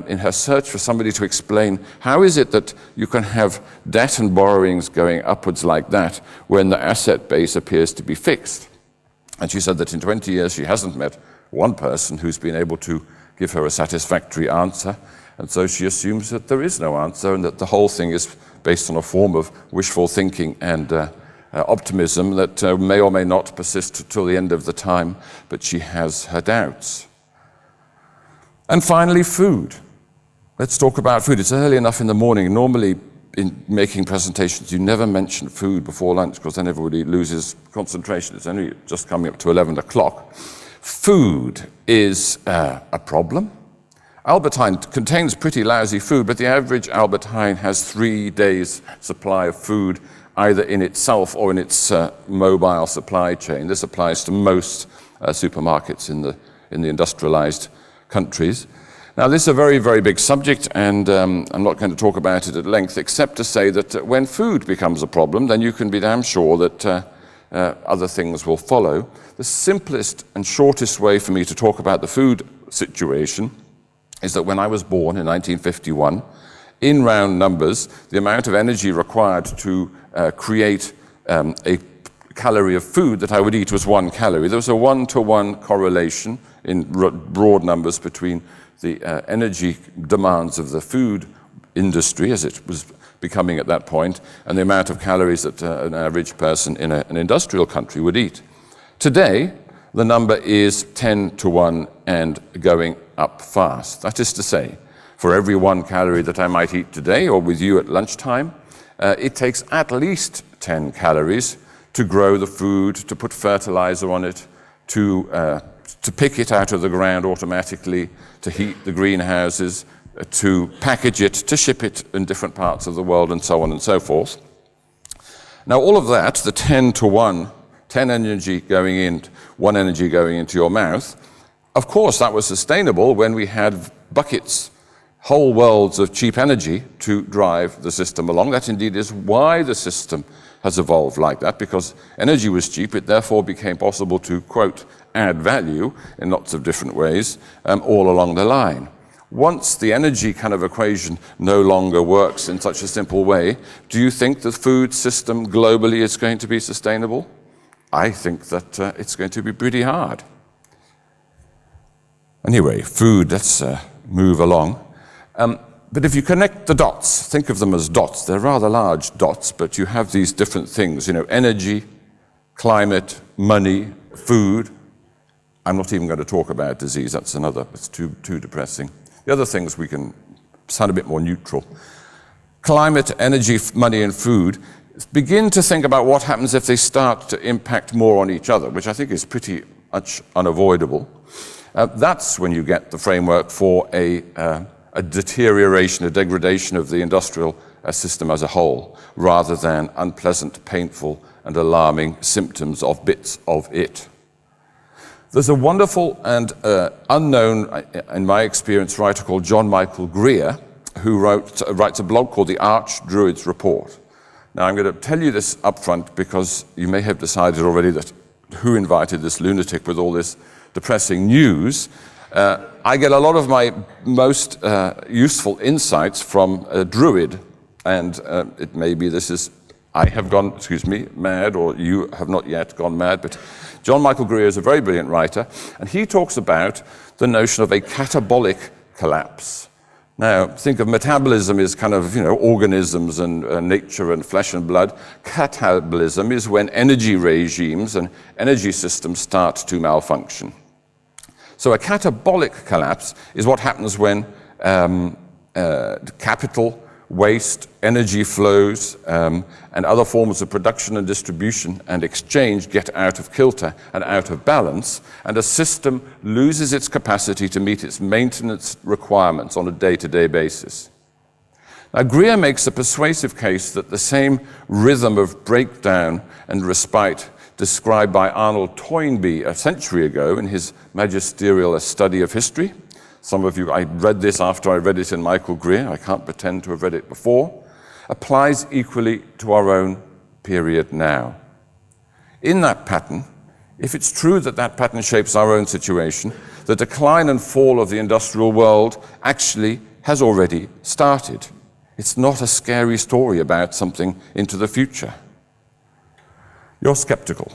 in her search for somebody to explain, how is it that you can have debt and borrowings going upwards like that when the asset base appears to be fixed? And she said that in 20 years she hasn't met one person who's been able to give her a satisfactory answer. And so she assumes that there is no answer and that the whole thing is based on a form of wishful thinking and optimism that may or may not persist till the end of the time, but she has her doubts. And finally, food. Let's talk about food. It's early enough in the morning. Normally, in making presentations, you never mention food before lunch because then everybody loses concentration. It's only just coming up to 11 o'clock. Food is a problem. Albert Heijn contains pretty lousy food, but the average Albert Heijn has 3 days' supply of food, either in itself or in its mobile supply chain. This applies to most supermarkets in the industrialized countries. Now, this is a very, very big subject, and I'm not going to talk about it at length, except to say that when food becomes a problem, then you can be damn sure that other things will follow. The simplest and shortest way for me to talk about the food situation is that when I was born in 1951, in round numbers, the amount of energy required to create a calorie of food that I would eat was 1 calorie. There was a 1-to-1 correlation in broad numbers between the energy demands of the food industry, as it was becoming at that point, and the amount of calories that an average person in an industrial country would eat. Today, the number is 10-to-1 and going up fast. That is to say, for every 1 calorie that I might eat today or with you at lunchtime, it takes at least 10 calories to grow the food, to put fertilizer on it, to pick it out of the ground automatically, to heat the greenhouses, to package it, to ship it in different parts of the world, and so on and so forth. Now, all of that, the 10-to-1, 10 energy going in, 1 energy going into your mouth, of course, that was sustainable when we had buckets, whole worlds of cheap energy to drive the system along. That indeed is why the system has evolved like that, because energy was cheap. It therefore became possible to, quote, add value in lots of different ways all along the line. Once the energy kind of equation no longer works in such a simple way, do you think the food system globally is going to be sustainable? I think that it's going to be pretty hard. Anyway, food, let's move along. But if you connect the dots, think of them as dots. They're rather large dots, but you have these different things, energy, climate, money, food. I'm not even going to talk about disease. It's too depressing. The other things we can sound a bit more neutral. Climate, energy, money, and food. Begin to think about what happens if they start to impact more on each other, which I think is pretty much unavoidable. That's when you get the framework for a deterioration, a degradation of the industrial system as a whole, rather than unpleasant, painful, and alarming symptoms of bits of it. There's a wonderful and unknown, in my experience, writer called John Michael Greer, who writes a blog called The Archdruid's Report. Now, I'm going to tell you this up front because you may have decided already that who invited this lunatic with all this depressing news. I get a lot of my most useful insights from a druid, and it may be I have gone, mad, or you have not yet gone mad, but John Michael Greer is a very brilliant writer, and he talks about the notion of a catabolic collapse. Now, think of metabolism as kind of, organisms and nature and flesh and blood. Catabolism is when energy regimes and energy systems start to malfunction. So a catabolic collapse is what happens when capital, waste, energy flows, and other forms of production and distribution and exchange get out of kilter and out of balance, and a system loses its capacity to meet its maintenance requirements on a day-to-day basis. Now, Greer makes a persuasive case that the same rhythm of breakdown and respite described by Arnold Toynbee a century ago in his magisterial A Study of History. Some of you, I read this after I read it in Michael Greer, I can't pretend to have read it before, applies equally to our own period now. In that pattern, if it's true that that pattern shapes our own situation, the decline and fall of the industrial world actually has already started. It's not a scary story about something into the future. You're skeptical.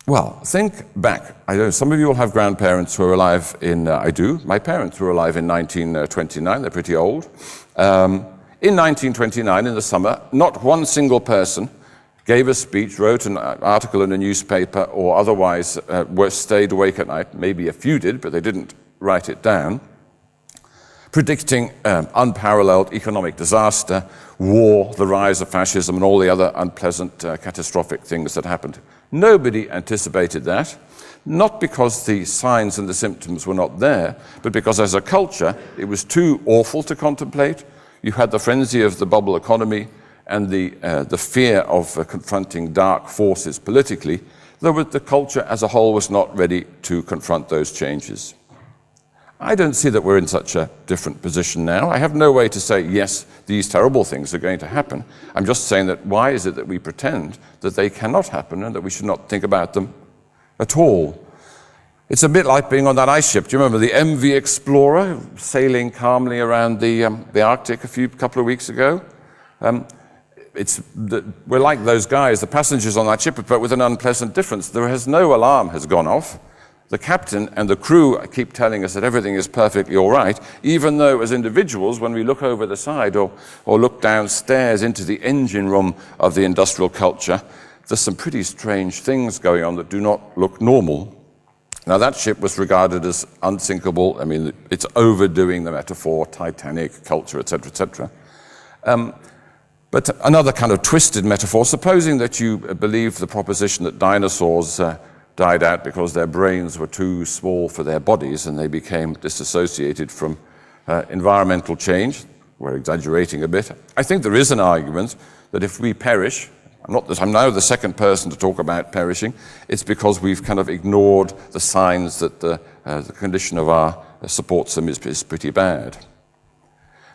Well, think back. I know some of you will have grandparents who are alive I do. My parents were alive in 1929. They're pretty old. In 1929, in the summer, not one single person gave a speech, wrote an article in a newspaper, or otherwise stayed awake at night. Maybe a few did, but they didn't write it down, predicting unparalleled economic disaster, war, the rise of fascism, and all the other unpleasant, catastrophic things that happened. Nobody anticipated that, not because the signs and the symptoms were not there, but because as a culture, it was too awful to contemplate. You had the frenzy of the bubble economy and the fear of confronting dark forces politically, though the culture as a whole was not ready to confront those changes. I don't see that we're in such a different position now. I have no way to say, yes, these terrible things are going to happen. I'm just saying that why is it that we pretend that they cannot happen and that we should not think about them at all? It's a bit like being on that ice ship. Do you remember the MV Explorer sailing calmly around the Arctic a couple of weeks ago? We're like those guys, the passengers on that ship, but with an unpleasant difference. No alarm has gone off. The captain and the crew keep telling us that everything is perfectly all right, even though as individuals, when we look over the side or look downstairs into the engine room of the industrial culture, there's some pretty strange things going on that do not look normal. Now, that ship was regarded as unsinkable. I mean, it's overdoing the metaphor, Titanic, culture, etc., etc. But another kind of twisted metaphor, supposing that you believe the proposition that dinosaurs died out because their brains were too small for their bodies and they became disassociated from environmental change. We're exaggerating a bit. I think there is an argument that if we perish, I'm now the second person to talk about perishing, it's because we've kind of ignored the signs that the condition of our support system is pretty bad.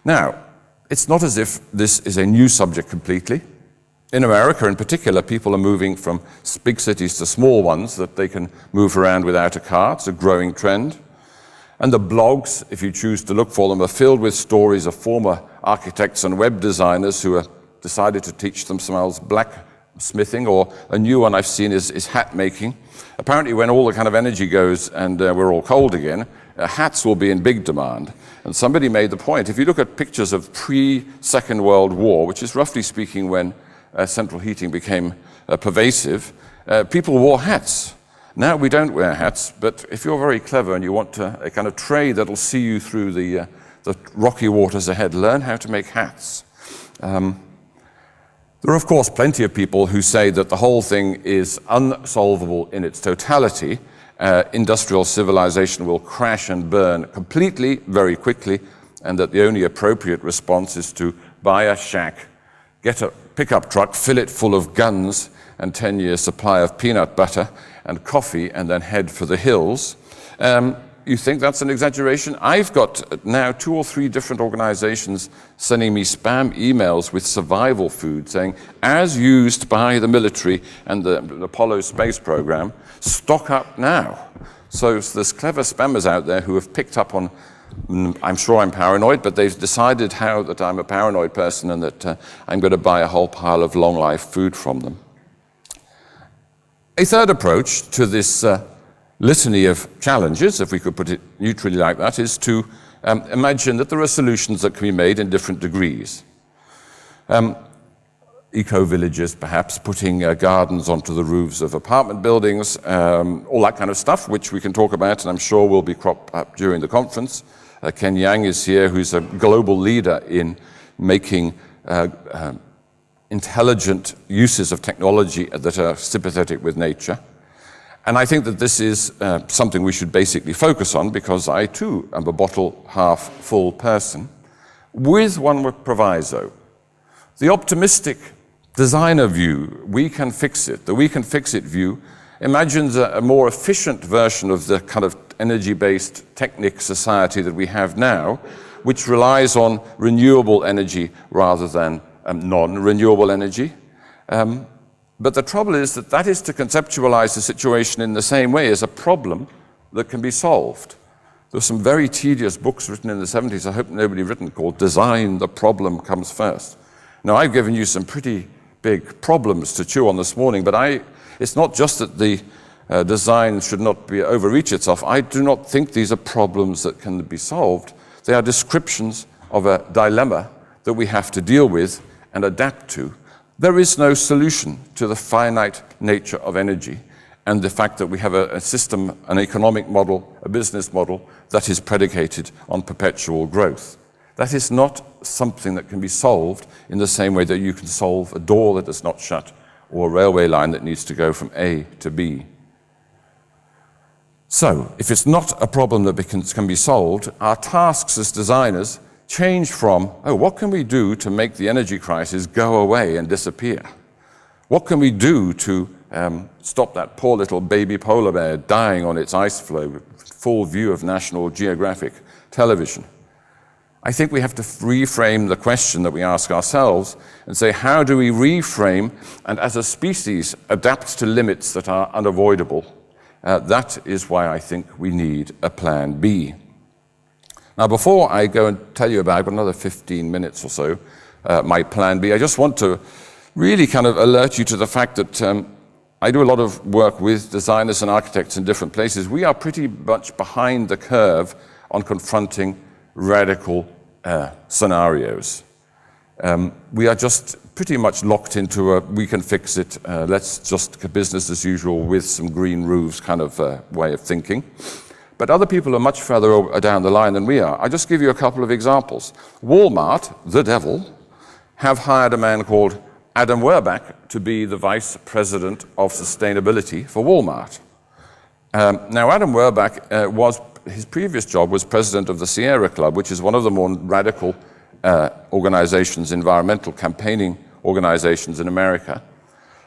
Now, it's not as if this is a new subject completely. In America, in particular, people are moving from big cities to small ones that they can move around without a car. It's a growing trend. And the blogs, if you choose to look for them, are filled with stories of former architects and web designers who have decided to teach themselves black smithing, or a new one I've seen is hat making. Apparently when all the kind of energy goes and we're all cold again, hats will be in big demand. And somebody made the point, if you look at pictures of pre-Second World War, which is roughly speaking when central heating became pervasive, people wore hats. Now we don't wear hats, but if you're very clever and you want a kind of trade that'll see you through the rocky waters ahead, learn how to make hats. There are, of course, plenty of people who say that the whole thing is unsolvable in its totality. Industrial civilization will crash and burn completely, very quickly, and that the only appropriate response is to buy a shack, get a pickup truck, fill it full of guns and 10 years' supply of peanut butter and coffee, and then head for the hills. You think that's an exaggeration? I've got now 2 or 3 different organizations sending me spam emails with survival food saying, as used by the military and the Apollo space program, stock up now. So there's clever spammers out there who have picked up on, I'm sure I'm paranoid, but they've decided that I'm a paranoid person and that I'm going to buy a whole pile of long life food from them. A third approach to this litany of challenges, if we could put it neutrally like that, is to imagine that there are solutions that can be made in different degrees. Eco-villages, perhaps, putting gardens onto the roofs of apartment buildings, all that kind of stuff, which we can talk about and I'm sure will be cropped up during the conference. Ken Yang is here, who's a global leader in making intelligent uses of technology that are sympathetic with nature. And I think that this is something we should basically focus on, because I too am a bottle half full person, with one proviso. The optimistic designer view, we can fix it, the we can fix it view, imagines a more efficient version of the kind of energy-based Technic society that we have now, which relies on renewable energy rather than non-renewable energy. But the trouble is that that is to conceptualize the situation in the same way as a problem that can be solved. There were some very tedious books written in the 70s, I hope nobody written, called Design the Problem Comes First. Now, I've given you some pretty big problems to chew on this morning, but it's not just that the design should not overreach itself. I do not think these are problems that can be solved. They are descriptions of a dilemma that we have to deal with and adapt to. There is no solution to the finite nature of energy and the fact that we have a system, an economic model, a business model that is predicated on perpetual growth. That is not something that can be solved in the same way that you can solve a door that does not shut or a railway line that needs to go from A to B. So, if it's not a problem that can be solved, our tasks as designers change from, what can we do to make the energy crisis go away and disappear? What can we do to stop that poor little baby polar bear dying on its ice floe, full view of National Geographic television? I think we have to reframe the question that we ask ourselves and say, how do we reframe and as a species adapt to limits that are unavoidable? That is why I think we need a plan B. Now, before I go and tell you about another 15 minutes or so, my plan B, I just want to really kind of alert you to the fact that I do a lot of work with designers and architects in different places. We are pretty much behind the curve on confronting radical scenarios. We are just pretty much locked into we can fix it, let's just business as usual with some green roofs kind of way of thinking. But other people are much further down the line than we are. I'll just give you a couple of examples. Walmart, the devil, have hired a man called Adam Werbach to be the Vice President of Sustainability for Walmart. Now, Adam Werbach his previous job was president of the Sierra Club, which is one of the more radical organizations, environmental campaigning organizations in America.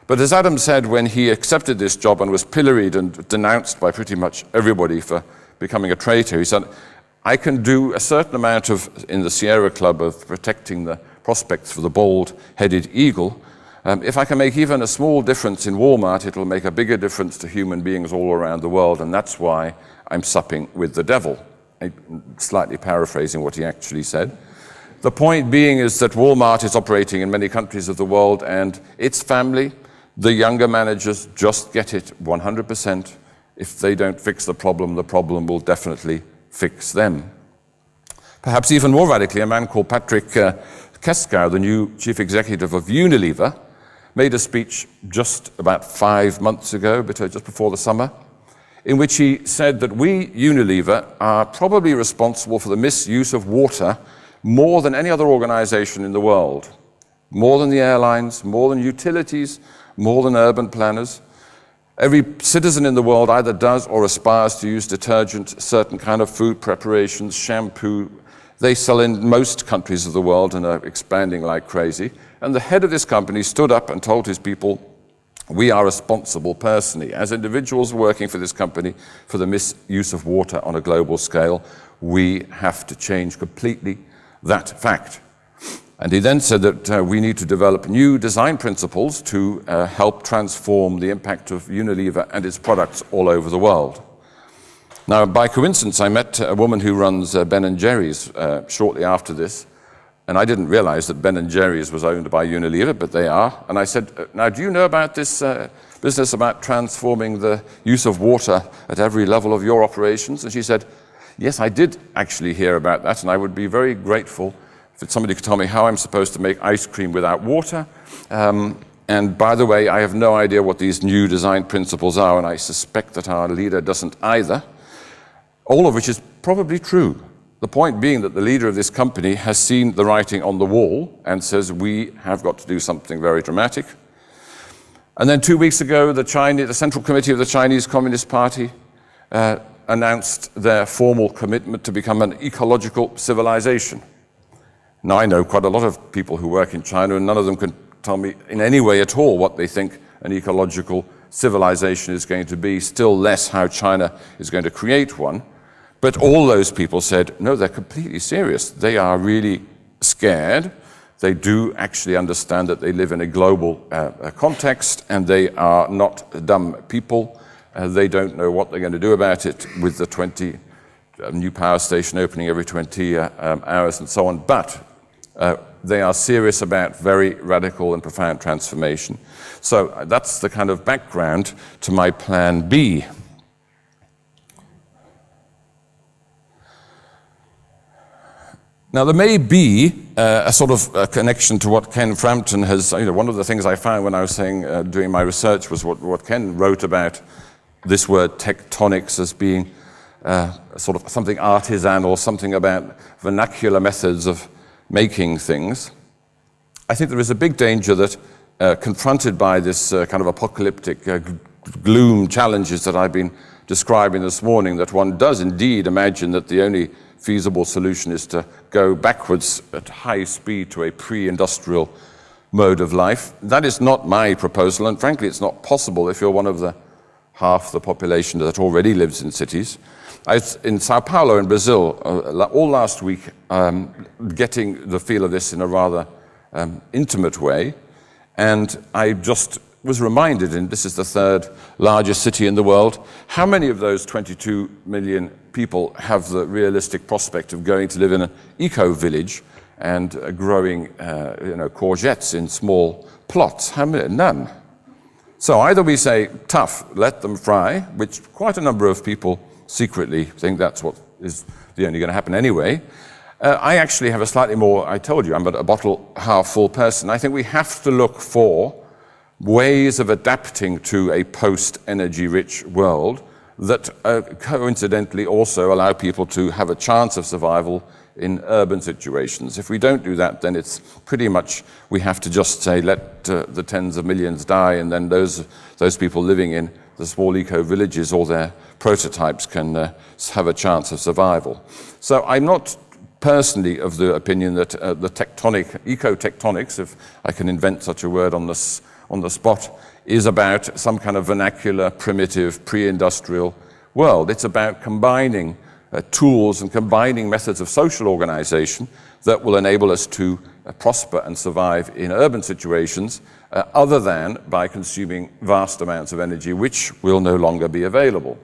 But as Adam said, when he accepted this job and was pilloried and denounced by pretty much everybody for becoming a traitor, he said, I can do a certain amount in the Sierra Club of protecting the prospects for the bald-headed eagle. If I can make even a small difference in Walmart, it'll make a bigger difference to human beings all around the world, and that's why I'm supping with the devil. I'm slightly paraphrasing what he actually said. The point being is that Walmart is operating in many countries of the world, and its family The younger managers just get it 100%. If they don't fix the problem will definitely fix them. Perhaps even more radically, a man called Patrick Keskow, the new chief executive of Unilever, made a speech just about 5 months ago, just before the summer, in which he said that we, Unilever, are probably responsible for the misuse of water more than any other organization in the world. More than the airlines, more than utilities, more than urban planners. Every citizen in the world either does or aspires to use detergent, certain kind of food preparations, shampoo. They sell in most countries of the world and are expanding like crazy. And the head of this company stood up and told his people, we are responsible personally, as individuals working for this company, for the misuse of water on a global scale. We have to change completely that fact. And he then said that we need to develop new design principles to help transform the impact of Unilever and its products all over the world. Now, by coincidence, I met a woman who runs Ben & Jerry's shortly after this, and I didn't realize that Ben & Jerry's was owned by Unilever, but they are. And I said, now, do you know about this business about transforming the use of water at every level of your operations? And she said, yes, I did actually hear about that, and I would be very grateful if somebody could tell me how I'm supposed to make ice cream without water. And by the way, I have no idea what these new design principles are, and I suspect that our leader doesn't either. All of which is probably true. The point being that the leader of this company has seen the writing on the wall and says we have got to do something very dramatic. And then 2 weeks ago, the Central Committee of the Chinese Communist Party announced their formal commitment to become an ecological civilization. Now, I know quite a lot of people who work in China, and none of them can tell me in any way at all what they think an ecological civilization is going to be, still less how China is going to create one. But all those people said, no, they're completely serious. They are really scared. They do actually understand that they live in a global context, and they are not dumb people. They don't know what they're going to do about it with the 20 new power station opening every 20 hours and so on. But they are serious about very radical and profound transformation. So that's the kind of background to my plan B. Now, there may be a sort of a connection to what Ken Frampton has, one of the things I found when I was doing my research was what Ken wrote about this word tectonics as being sort of something artisan or something about vernacular methods of making things. I think there is a big danger that confronted by this kind of apocalyptic gloom challenges that I've been describing this morning, that one does indeed imagine that the only feasible solution is to go backwards at high speed to a pre-industrial mode of life. That is not my proposal, and frankly it's not possible if you're one of the half the population that already lives in cities. I was in Sao Paulo in Brazil all last week, getting the feel of this in a rather intimate way, and I just was reminded, and this is the third largest city in the world, how many of those 22 million people have the realistic prospect of going to live in an eco-village and growing courgettes in small plots? How many? None. So either we say, tough, let them fry, which quite a number of people secretly think that's what is only going to happen anyway. I actually have a slightly more, I told you, I'm a bottle half full person. I think we have to look for ways of adapting to a post-energy rich world that coincidentally also allow people to have a chance of survival in urban situations. If we don't do that, then it's pretty much, we have to just say, let the tens of millions die, and then those people living in the small eco-villages or their prototypes can have a chance of survival. So I'm not personally of the opinion that the eco-tectonics, if I can invent such a word on the spot, is about some kind of vernacular, primitive, pre-industrial world. It's about combining tools and combining methods of social organization that will enable us to prosper and survive in urban situations other than by consuming vast amounts of energy, which will no longer be available.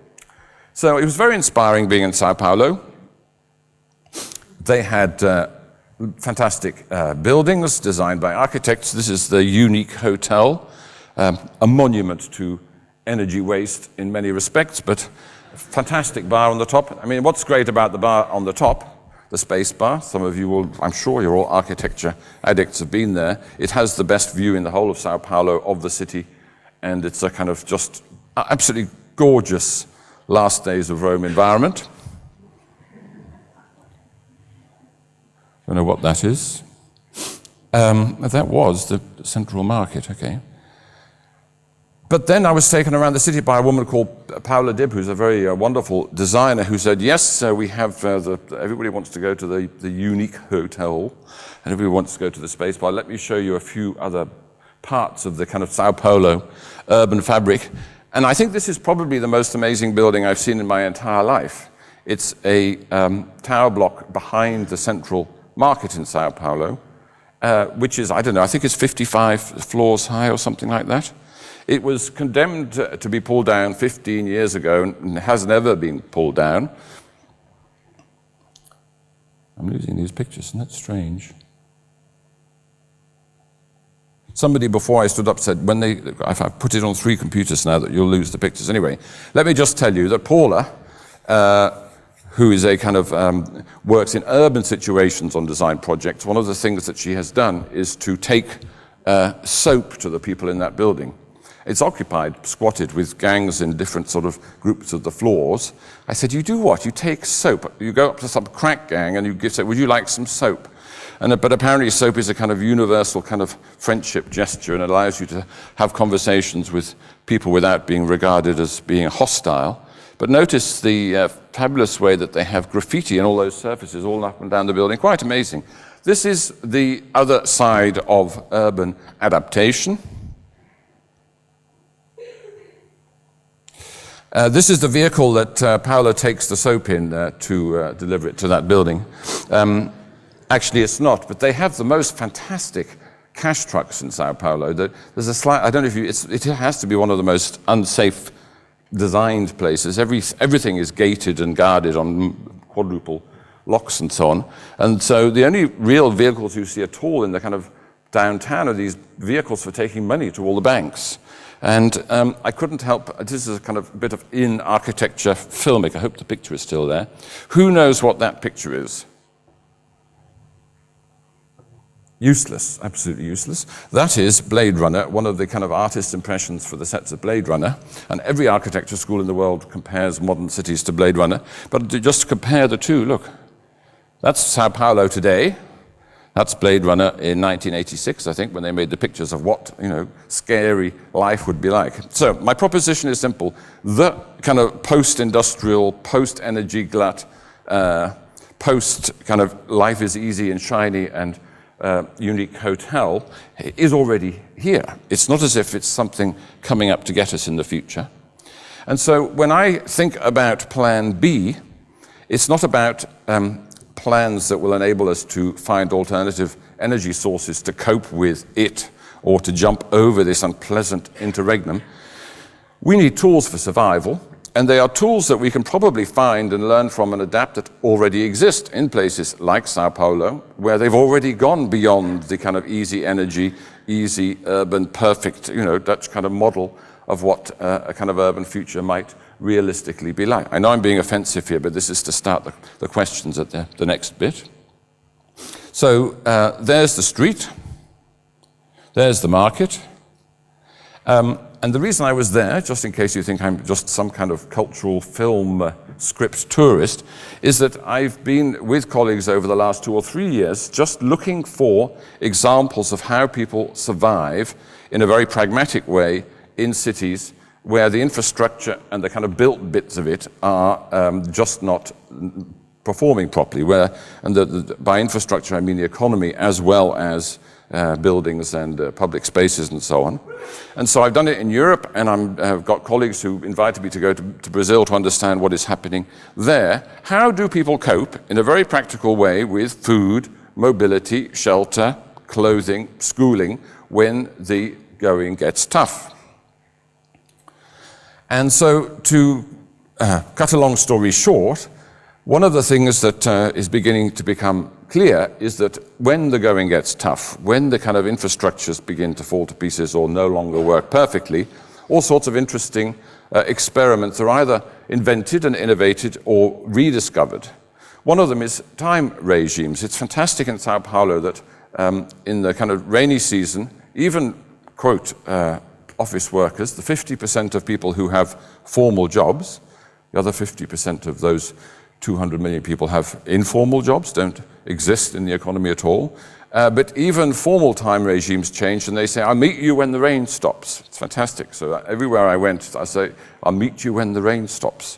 So it was very inspiring being in Sao Paulo. They had fantastic buildings designed by architects. This is the Unique Hotel a monument to energy waste in many respects, but a fantastic bar on the top. I mean, what's great about the bar on the top, the space bar, some of you will, I'm sure you're all architecture addicts, have been there. It has the best view in the whole of Sao Paulo of the city, and it's a kind of just absolutely gorgeous last days of Rome environment. Don't know what that is. That was the central market, okay. But then I was taken around the city by a woman called Paula Dibb, who's a very wonderful designer, who said, yes, we have, everybody wants to go to the unique hotel, and everybody wants to go to the space bar. Let me show you a few other parts of the kind of Sao Paulo urban fabric. And I think this is probably the most amazing building I've seen in my entire life. It's a tower block behind the central market in Sao Paulo, which is, I don't know, I think it's 55 floors high or something like that. It was condemned to be pulled down 15 years ago and has never been pulled down. I'm losing these pictures, isn't that strange? Somebody before I stood up said, I've put it on 3 computers now that you'll lose the pictures. Anyway, let me just tell you that Paula, who is a kind of, works in urban situations on design projects, one of the things that she has done is to take soap to the people in that building. It's occupied, squatted with gangs in different sort of groups of the floors. I said, you do what? You take soap. You go up to some crack gang and you say, would you like some soap? But apparently soap is a kind of universal kind of friendship gesture and allows you to have conversations with people without being regarded as being hostile. But notice the fabulous way that they have graffiti on all those surfaces all up and down the building. Quite amazing. This is the other side of urban adaptation. This is the vehicle that Paolo takes the soap in to deliver it to that building. Actually, it's not, but they have the most fantastic cash trucks in Sao Paulo. There's a slight, I don't know if it has to be one of the most unsafe designed places. Everything is gated and guarded on quadruple locks and so on. And so the only real vehicles you see at all in the kind of downtown are these vehicles for taking money to all the banks. And I couldn't help, this is a kind of bit of in-architecture filmic. I hope the picture is still there. Who knows what that picture is? Useless, absolutely useless. That is Blade Runner, one of the kind of artist impressions for the sets of Blade Runner. And every architecture school in the world compares modern cities to Blade Runner. But just to compare the two, look. That's Sao Paulo today. That's Blade Runner in 1986, I think, when they made the pictures of what, scary life would be like. So my proposition is simple. The kind of post-industrial, post-energy glut, post kind of life is easy and shiny and unique hotel is already here. It's not as if it's something coming up to get us in the future. And so when I think about Plan B, it's not about plans that will enable us to find alternative energy sources to cope with it or to jump over this unpleasant interregnum. We need tools for survival, and they are tools that we can probably find and learn from and adapt that already exist in places like Sao Paulo, where they've already gone beyond the kind of easy energy, easy urban, perfect, Dutch kind of model of what a kind of urban future might realistically be like. I know I'm being offensive here, but this is to start the questions at the next bit. So there's the street, there's the market, and the reason I was there, just in case you think I'm just some kind of cultural film script tourist, is that I've been with colleagues over the last 2 or 3 years just looking for examples of how people survive in a very pragmatic way in cities where the infrastructure and the kind of built bits of it are just not performing properly. By infrastructure I mean the economy as well as buildings and public spaces and so on. And so I've done it in Europe, and I've got colleagues who invited me to go to Brazil to understand what is happening there. How do people cope in a very practical way with food, mobility, shelter, clothing, schooling when the going gets tough? And so, to cut a long story short, one of the things that is beginning to become clear is that when the going gets tough, when the kind of infrastructures begin to fall to pieces or no longer work perfectly, all sorts of interesting experiments are either invented and innovated or rediscovered. One of them is time regimes. It's fantastic in Sao Paulo that in the kind of rainy season, even, quote, office workers, the 50% of people who have formal jobs, the other 50% of those 200 million people have informal jobs, don't exist in the economy at all. But even formal time regimes change, and they say, I'll meet you when the rain stops. It's fantastic. So everywhere I went, I say, I'll meet you when the rain stops.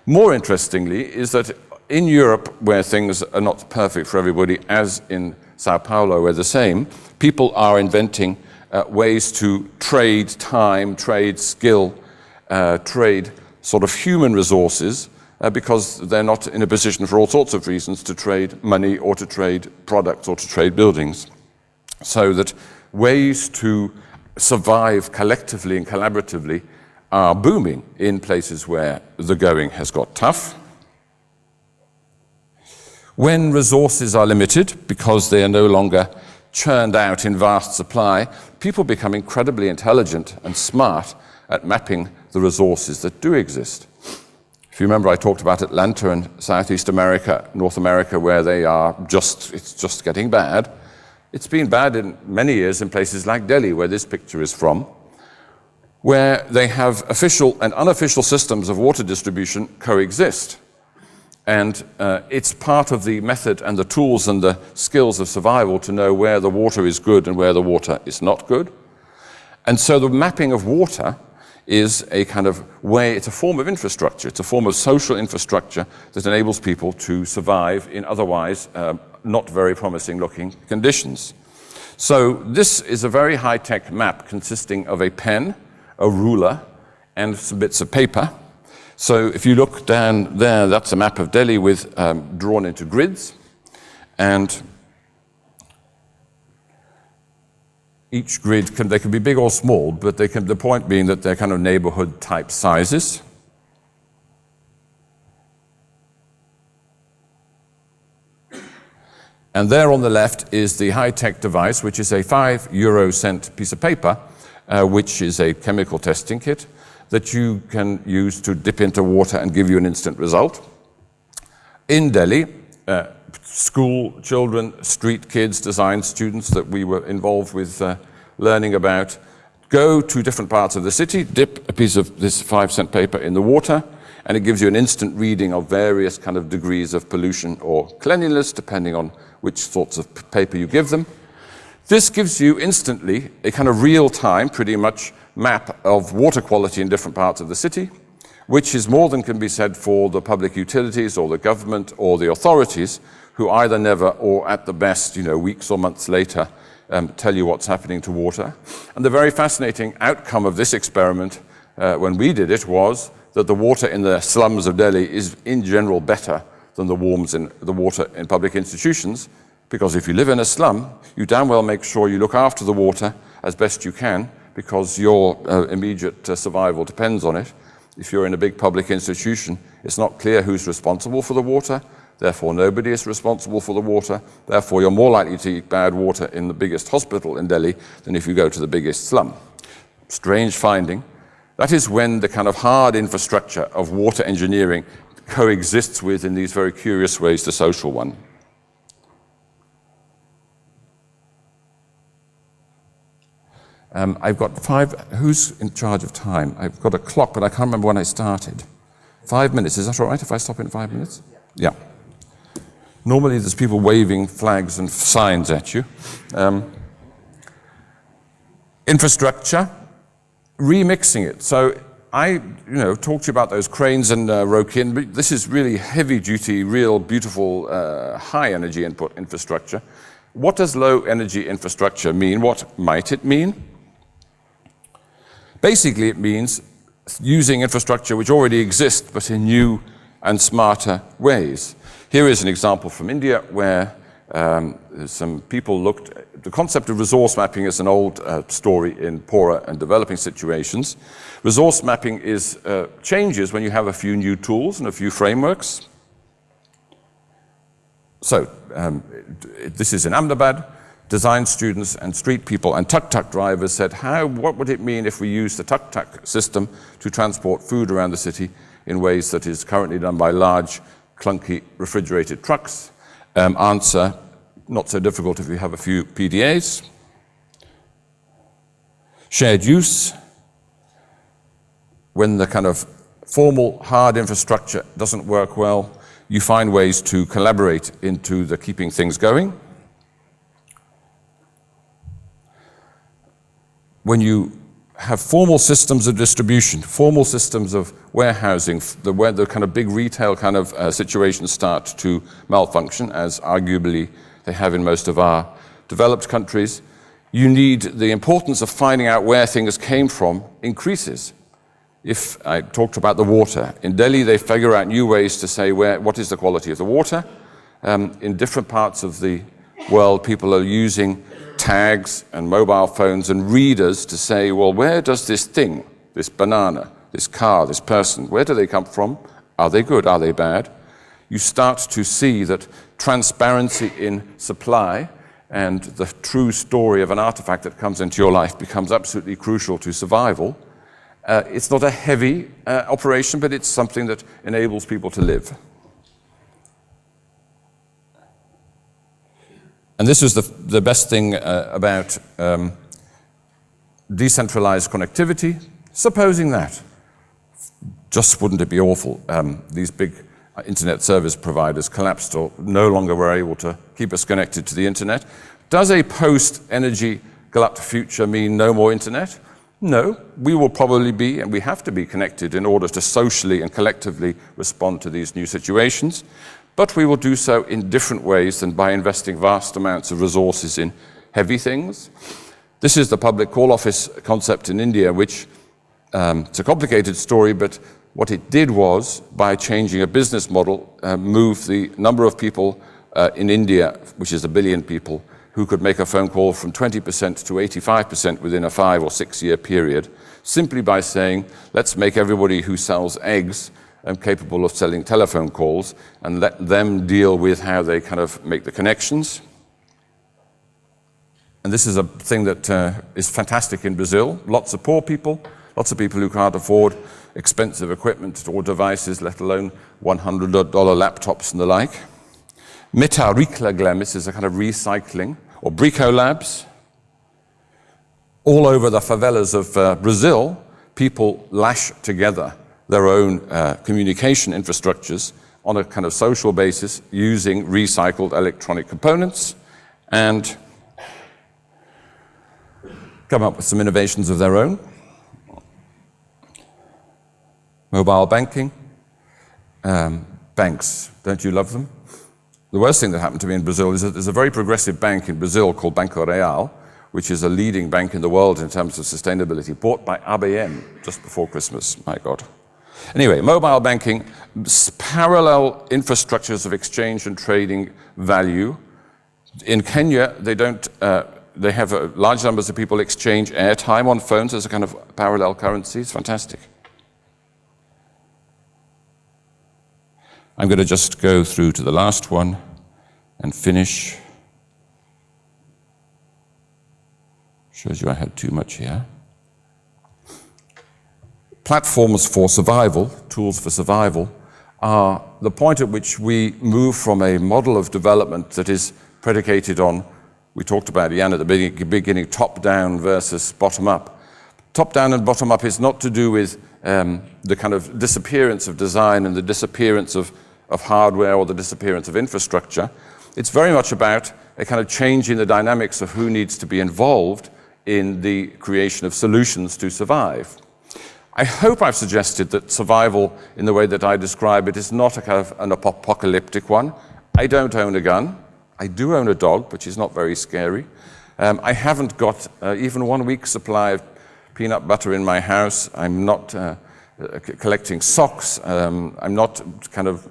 More interestingly is that in Europe, where things are not perfect for everybody, as in Sao Paulo, where the same, people are inventing ways to trade time, trade skill, trade sort of human resources, because they're not in a position for all sorts of reasons to trade money or to trade products or to trade buildings. So that ways to survive collectively and collaboratively are booming in places where the going has got tough. When resources are limited, because they are no longer churned out in vast supply, people become incredibly intelligent and smart at mapping the resources that do exist. If you remember, I talked about Atlanta and Southeast America, North America, where it's just getting bad. It's been bad in many years in places like Delhi, where this picture is from, where they have official and unofficial systems of water distribution coexist. And it's part of the method and the tools and the skills of survival to know where the water is good and where the water is not good. And so the mapping of water is a kind of way, it's a form of infrastructure, it's a form of social infrastructure that enables people to survive in otherwise not very promising looking conditions. So this is a very high-tech map consisting of a pen, a ruler, and some bits of paper. So if you look down there, that's a map of Delhi with drawn into grids, and each grid they can be big or small, but the point being that they're kind of neighborhood type sizes. And there on the left is the high-tech device, which is a 5-euro-cent piece of paper, which is a chemical testing kit that you can use to dip into water and give you an instant result. In Delhi, school children, street kids, design students that we were involved with learning about, go to different parts of the city, dip a piece of this 5-cent paper in the water, and it gives you an instant reading of various kind of degrees of pollution or cleanliness, depending on which sorts of paper you give them. This gives you instantly a kind of real-time, pretty much, map of water quality in different parts of the city, which is more than can be said for the public utilities or the government or the authorities, who either never or at the best, weeks or months later, tell you what's happening to water. And the very fascinating outcome of this experiment, when we did it, was that the water in the slums of Delhi is in general better than the water in public institutions, because if you live in a slum, you damn well make sure you look after the water as best you can, because your immediate survival depends on it. If you're in a big public institution, it's not clear who's responsible for the water, therefore nobody is responsible for the water, therefore you're more likely to eat bad water in the biggest hospital in Delhi than if you go to the biggest slum. Strange finding. That is when the kind of hard infrastructure of water engineering coexists with, in these very curious ways, the social one. I've got who's in charge of time? I've got a clock, but I can't remember when I started. 5 minutes, is that all right if I stop in 5 minutes? Yeah. Normally there's people waving flags and signs at you. Infrastructure, remixing it. So I talked to you about those cranes and roke-in, but this is really heavy-duty, real beautiful, high-energy input infrastructure. What does low-energy infrastructure mean? What might it mean? Basically, it means using infrastructure which already exists, but in new and smarter ways. Here is an example from India where some people looked at the concept of resource mapping is an old story in poorer and developing situations. Resource mapping changes when you have a few new tools and a few frameworks. So this is in Ahmedabad. Design students and street people and tuk-tuk drivers said, what would it mean if we use the tuk-tuk system to transport food around the city in ways that is currently done by large, clunky, refrigerated trucks? Answer, not so difficult if you have a few PDAs. Shared use, when the kind of formal, hard infrastructure doesn't work well, you find ways to collaborate into the keeping things going. When you have formal systems of distribution, formal systems of warehousing, where the kind of big retail kind of situations start to malfunction, as arguably they have in most of our developed countries, you need the importance of finding out where things came from increases. If I talked about the water, in Delhi they figure out new ways to say what is the quality of the water. In different parts of the world, people are using tags and mobile phones and readers to say, well, where does this thing, this banana, this car, this person, where do they come from? Are they good? Are they bad? You start to see that transparency in supply and the true story of an artifact that comes into your life becomes absolutely crucial to survival. It's not a heavy operation, but it's something that enables people to live. And this is the best thing about decentralized connectivity. Supposing that, just wouldn't it be awful? These big internet service providers collapsed or no longer were able to keep us connected to the internet. Does a post-energy glut future mean no more internet? No, we will probably be, and we have to be connected in order to socially and collectively respond to these new situations. But we will do so in different ways than by investing vast amounts of resources in heavy things. This is the public call office concept in India, which it's a complicated story, but what it did was, by changing a business model, move the number of people in India, which is 1 billion people, who could make a phone call from 20% to 85% within a 5 or 6 year period, simply by saying, let's make everybody who sells eggs capable of selling telephone calls and let them deal with how they kind of make the connections. And this is a thing that is fantastic in Brazil. Lots of poor people, lots of people who can't afford expensive equipment or devices, let alone $100 laptops and the like. Metaricla is a kind of recycling, or bricolabs. All over the favelas of Brazil, people lash together their own communication infrastructures on a kind of social basis using recycled electronic components and come up with some innovations of their own. Mobile banking. Banks, don't you love them? The worst thing that happened to me in Brazil is that there's a very progressive bank in Brazil called Banco Real, which is a leading bank in the world in terms of sustainability, bought by ABM just before Christmas, my God. Anyway, mobile banking, parallel infrastructures of exchange and trading value. In Kenya, they have large numbers of people exchange airtime on phones as a kind of parallel currency. It's fantastic. I'm going to just go through to the last one and finish. Shows you I had too much here. Platforms for survival, tools for survival, are the point at which we move from a model of development that is predicated on, we talked about Ian at the beginning, top-down versus bottom-up. Top-down and bottom-up is not to do with the kind of disappearance of design and the disappearance of hardware or the disappearance of infrastructure. It's very much about a kind of change in the dynamics of who needs to be involved in the creation of solutions to survive. I hope I've suggested that survival, in the way that I describe it, is not a kind of an apocalyptic one. I don't own a gun. I do own a dog, but she's not very scary. I haven't got even 1 week's supply of peanut butter in my house. I'm not collecting socks. I'm not kind of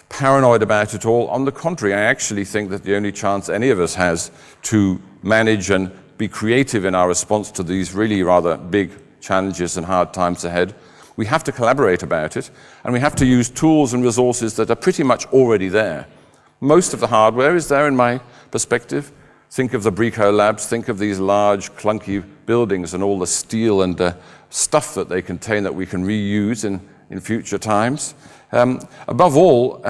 paranoid about it all. On the contrary, I actually think that the only chance any of us has to manage and be creative in our response to these really rather big challenges and hard times ahead, we have to collaborate about it, and we have to use tools and resources that are pretty much already there. Most of the hardware is there in my perspective. Think of the Brico Labs, think of these large, clunky buildings and all the steel and stuff that they contain that we can reuse in future times. Above all,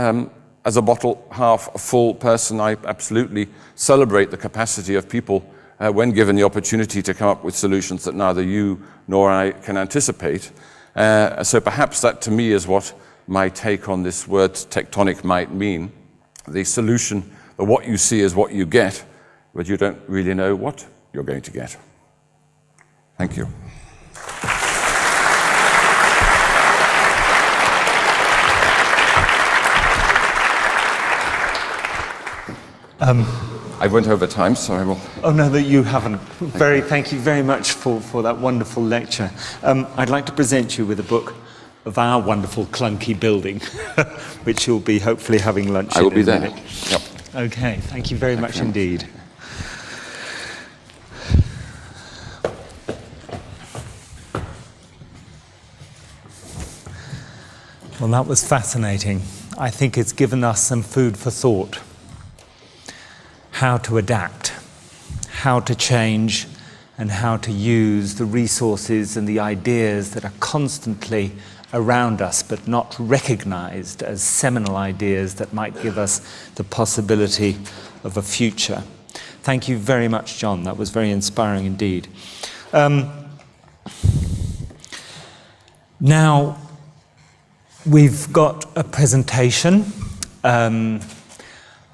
as a bottle half full person, I absolutely celebrate the capacity of people when given the opportunity to come up with solutions that neither you nor I can anticipate. So perhaps that to me is what my take on this word tectonic might mean. The solution, that what you see is what you get, but you don't really know what you're going to get. Thank you. I went over time, so I will... Oh, no, that you haven't. Thank you very much for that wonderful lecture. I'd like to present you with a book of our wonderful clunky building, which you'll be hopefully having lunch in. I will be there. Minute. Yep. Okay, thank you very much indeed. Well, that was fascinating. I think it's given us some food for thought. How to adapt, how to change, and how to use the resources and the ideas that are constantly around us but not recognized as seminal ideas that might give us the possibility of a future. Thank you very much, John. That was very inspiring indeed. Now, we've got a presentation. A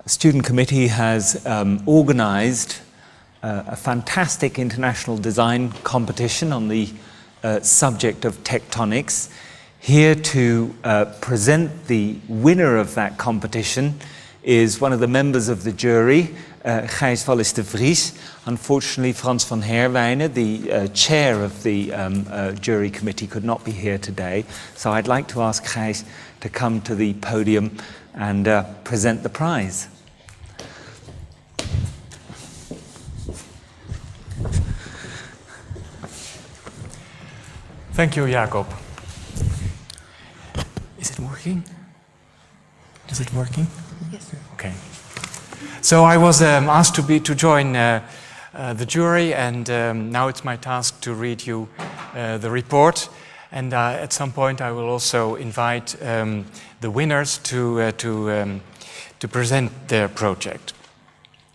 student committee has organized a fantastic international design competition on the subject of tectonics. Here to present the winner of that competition is one of the members of the jury, Gijs Wallis de Vries. Unfortunately, Frans van Herwijnen, the chair of the jury committee, could not be here today. So I'd like to ask Gijs to come to the podium and present the prize. Thank you, Jacob. Is it working? Is it working? Yes. Okay. So I was asked to join the jury, and now it's my task to read you the report. And at some point, I will also invite the winners to present their project.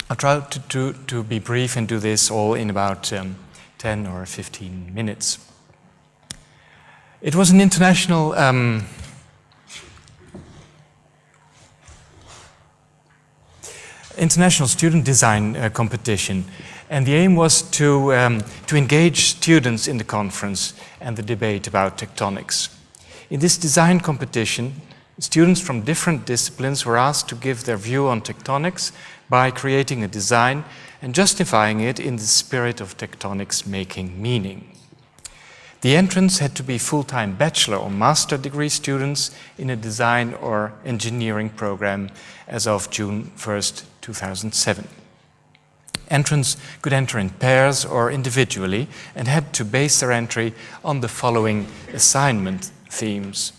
I'll try to be brief and do this all in about 10 or 15 minutes. It was an international student design competition, and the aim was to engage students in the conference and the debate about tectonics. In this design competition, students from different disciplines were asked to give their view on tectonics by creating a design and justifying it in the spirit of Tectonics Making Meaning. The entrants had to be full-time bachelor or master degree students in a design or engineering program as of June 1st, 2007. Entrants could enter in pairs or individually and had to base their entry on the following assignment themes.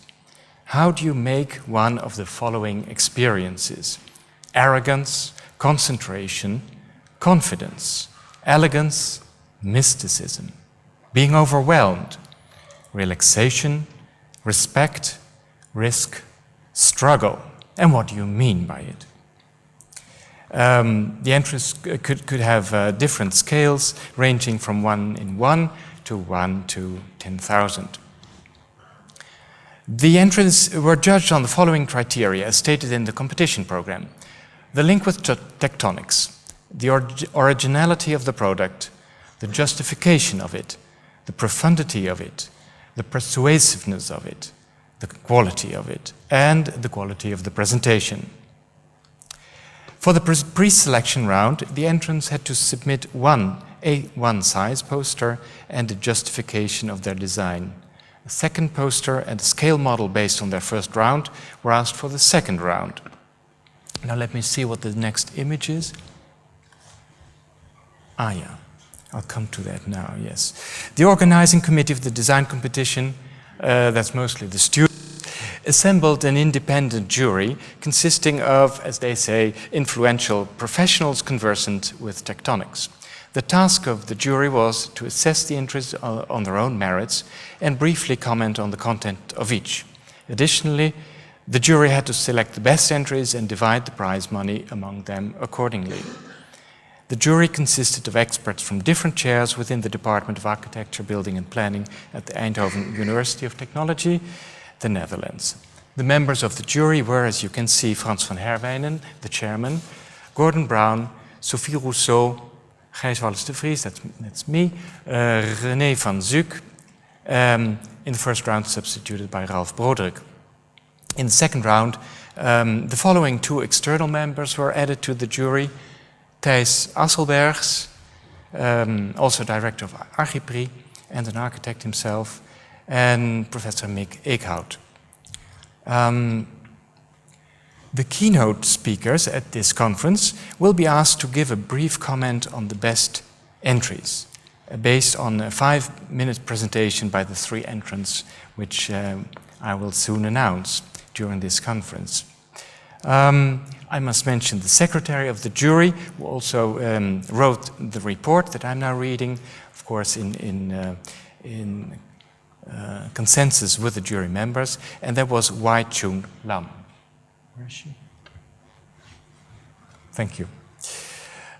How do you make one of the following experiences? Arrogance, concentration, confidence, elegance, mysticism. Being overwhelmed, relaxation, respect, risk, struggle. And what do you mean by it? The entrants could have different scales, ranging from 1 in 1 to 1 to 10,000. The entrants were judged on the following criteria, as stated in the competition program: the link with tectonics, the originality of the product, the justification of it, the profundity of it, the persuasiveness of it, the quality of it, and the quality of the presentation. For the pre-selection round, the entrants had to submit one A1 size poster and a justification of their design. A second poster and a scale model based on their first round were asked for the second round. Now let me see what the next image is. Ah, yeah. I'll come to that now, yes. The organizing committee of the design competition, that's mostly the students, assembled an independent jury consisting of, as they say, influential professionals conversant with tectonics. The task of the jury was to assess the entries on their own merits and briefly comment on the content of each. Additionally, the jury had to select the best entries and divide the prize money among them accordingly. The jury consisted of experts from different chairs within the Department of Architecture, Building and Planning at the Eindhoven University of Technology, the Netherlands. The members of the jury were, as you can see, Frans van Herwijnen, the chairman, Gordon Brown, Sophie Rousseau, Gijs Wallis de Vries, that's me, René van Zuuk, in the first round substituted by Ralf Broderick. In the second round, the following two external members were added to the jury: Thijs Asselbergs, also director of Archipri and an architect himself, and Professor Mick Eekhout. The keynote speakers at this conference will be asked to give a brief comment on the best entries, based on a 5-minute presentation by the three entrants, which I will soon announce during this conference. I must mention the secretary of the jury, who also wrote the report that I'm now reading, of course in consensus with the jury members, and that was Wai Chung Lam. Where is she? Thank you.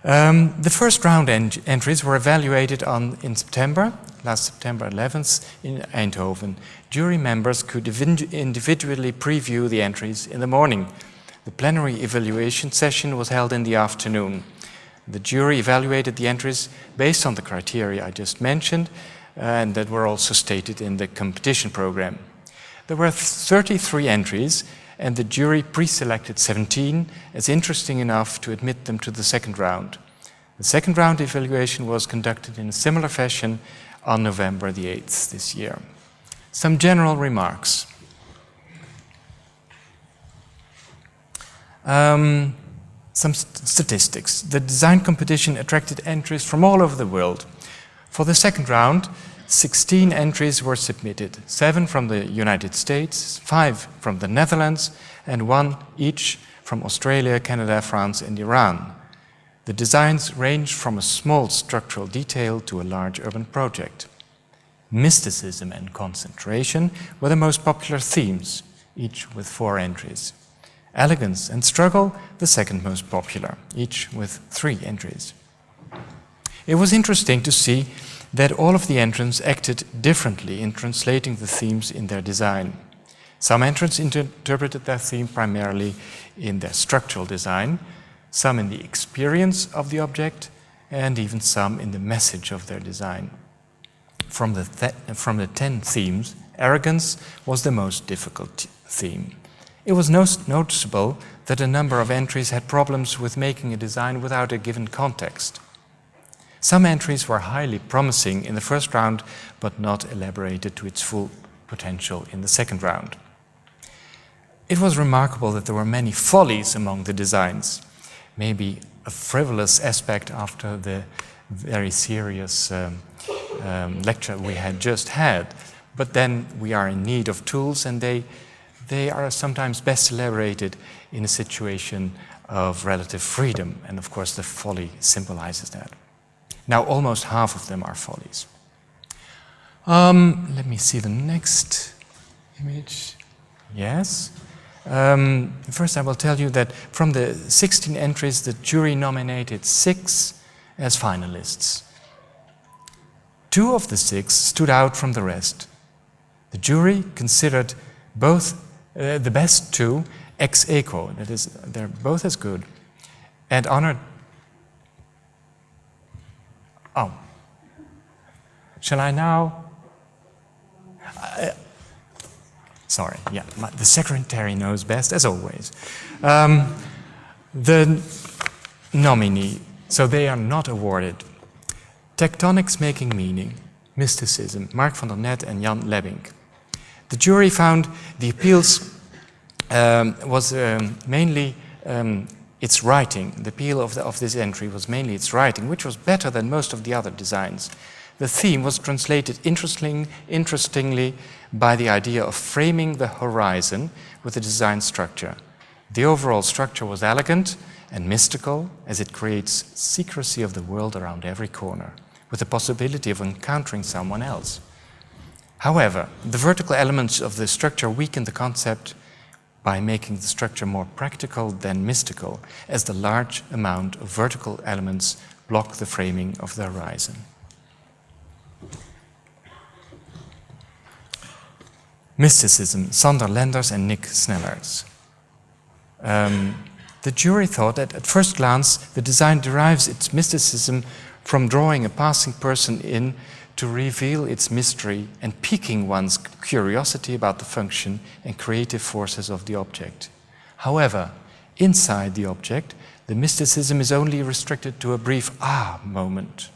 The first round entries were evaluated in September, last September 11th, in Eindhoven. Jury members could individually preview the entries in the morning. The plenary evaluation session was held in the afternoon. The jury evaluated the entries based on the criteria I just mentioned, and that were also stated in the competition program. There were 33 entries, and the jury pre-selected 17 as interesting enough to admit them to the second round. The second round evaluation was conducted in a similar fashion on November the 8th this year. Some general remarks. Some statistics. The design competition attracted entries from all over the world. For the second round, 16 entries were submitted, 7 from the United States, 5 from the Netherlands, and 1 each from Australia, Canada, France, and Iran. The designs ranged from a small structural detail to a large urban project. Mysticism and concentration were the most popular themes, each with 4 entries. Elegance and struggle, the second most popular, each with 3 entries. It was interesting to see that all of the entrants acted differently in translating the themes in their design. Some entrants interpreted their theme primarily in their structural design, some in the experience of the object, and even some in the message of their design. From the 10 themes, arrogance was the most difficult theme. It was noticeable that a number of entries had problems with making a design without a given context. Some entries were highly promising in the first round, but not elaborated to its full potential in the second round. It was remarkable that there were many follies among the designs, maybe a frivolous aspect after the very serious lecture we had just had. But then we are in need of tools, and they are sometimes best elaborated in a situation of relative freedom, and of course the folly symbolizes that. Now almost half of them are follies. Let me see the next image. Yes. First I will tell you that from the 16 entries, the jury nominated 6 as finalists. 2 of the 6 stood out from the rest. The jury considered both the best 2 ex aequo, that is, they're both as good, and honored. Oh, shall I now? Sorry, yeah, the secretary knows best, as always. The nominee, so they are not awarded. Tectonics Making Meaning, Mysticism, Mark van der Net and Jan Lebbink. The jury found the appeals was mainly its writing. The appeal of this entry was mainly its writing, which was better than most of the other designs. the theme was translated interestingly by the idea of framing the horizon with a design structure. The overall structure was elegant and mystical, as it creates secrecy of the world around every corner, with the possibility of encountering someone else. However, the vertical elements of the structure weaken the concept by making the structure more practical than mystical, as the large amount of vertical elements block the framing of the horizon. Mysticism, Sander Lenders and Nick Snellers. The jury thought that at first glance the design derives its mysticism from drawing a passing person in to reveal its mystery and piquing one's curiosity about the function and creative forces of the object. However, inside the object, the mysticism is only restricted to a brief "ah" moment,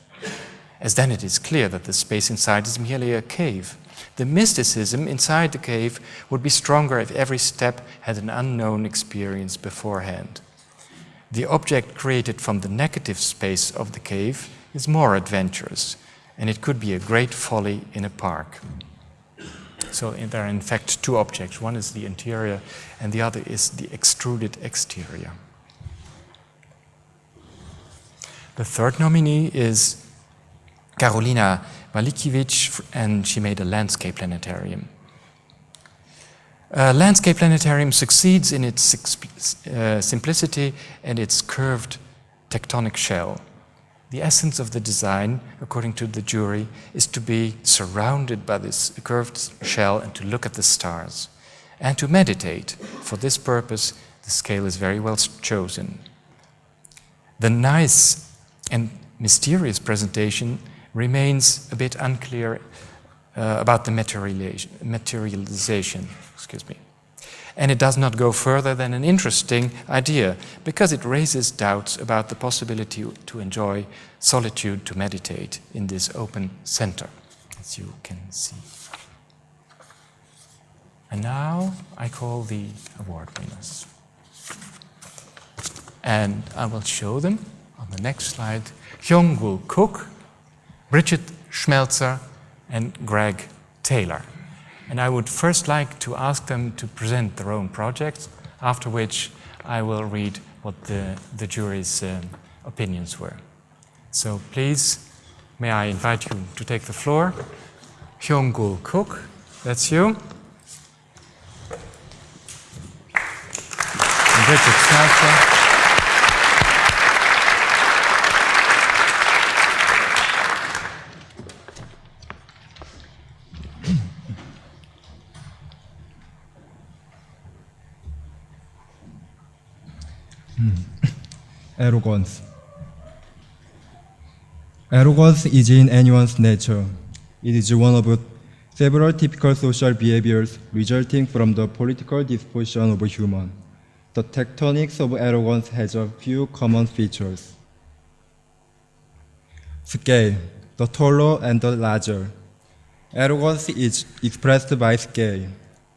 as then it is clear that the space inside is merely a cave. The mysticism inside the cave would be stronger if every step had an unknown experience beforehand. The object created from the negative space of the cave is more adventurous, and it could be a great folly in a park. So there are in fact two objects. One is the interior and the other is the extruded exterior. The third nominee is Karolina Malikiewicz, and she made a landscape planetarium. A landscape planetarium succeeds in its simplicity and its curved tectonic shell. The essence of the design, according to the jury, is to be surrounded by this curved shell and to look at the stars and to meditate. For this purpose, the scale is very well chosen. The nice and mysterious presentation remains a bit unclear about the materialization. And it does not go further than an interesting idea, because it raises doubts about the possibility to enjoy solitude, to meditate in this open center, as you can see. And now I call the award winners. And I will show them on the next slide. Hyung-Woo Cook, Bridget Schmelzer, and Greg Taylor. And I would first like to ask them to present their own projects, after which I will read what the jury's opinions were. So please, may I invite you to take the floor. Hyung-Woo Cook, that's you. And Bridget Schmelzer. Arrogance. Arrogance is in anyone's nature. It is one of several typical social behaviors resulting from the political disposition of a human. The tectonics of arrogance has a few common features. Scale, the taller and the larger. Arrogance is expressed by scale.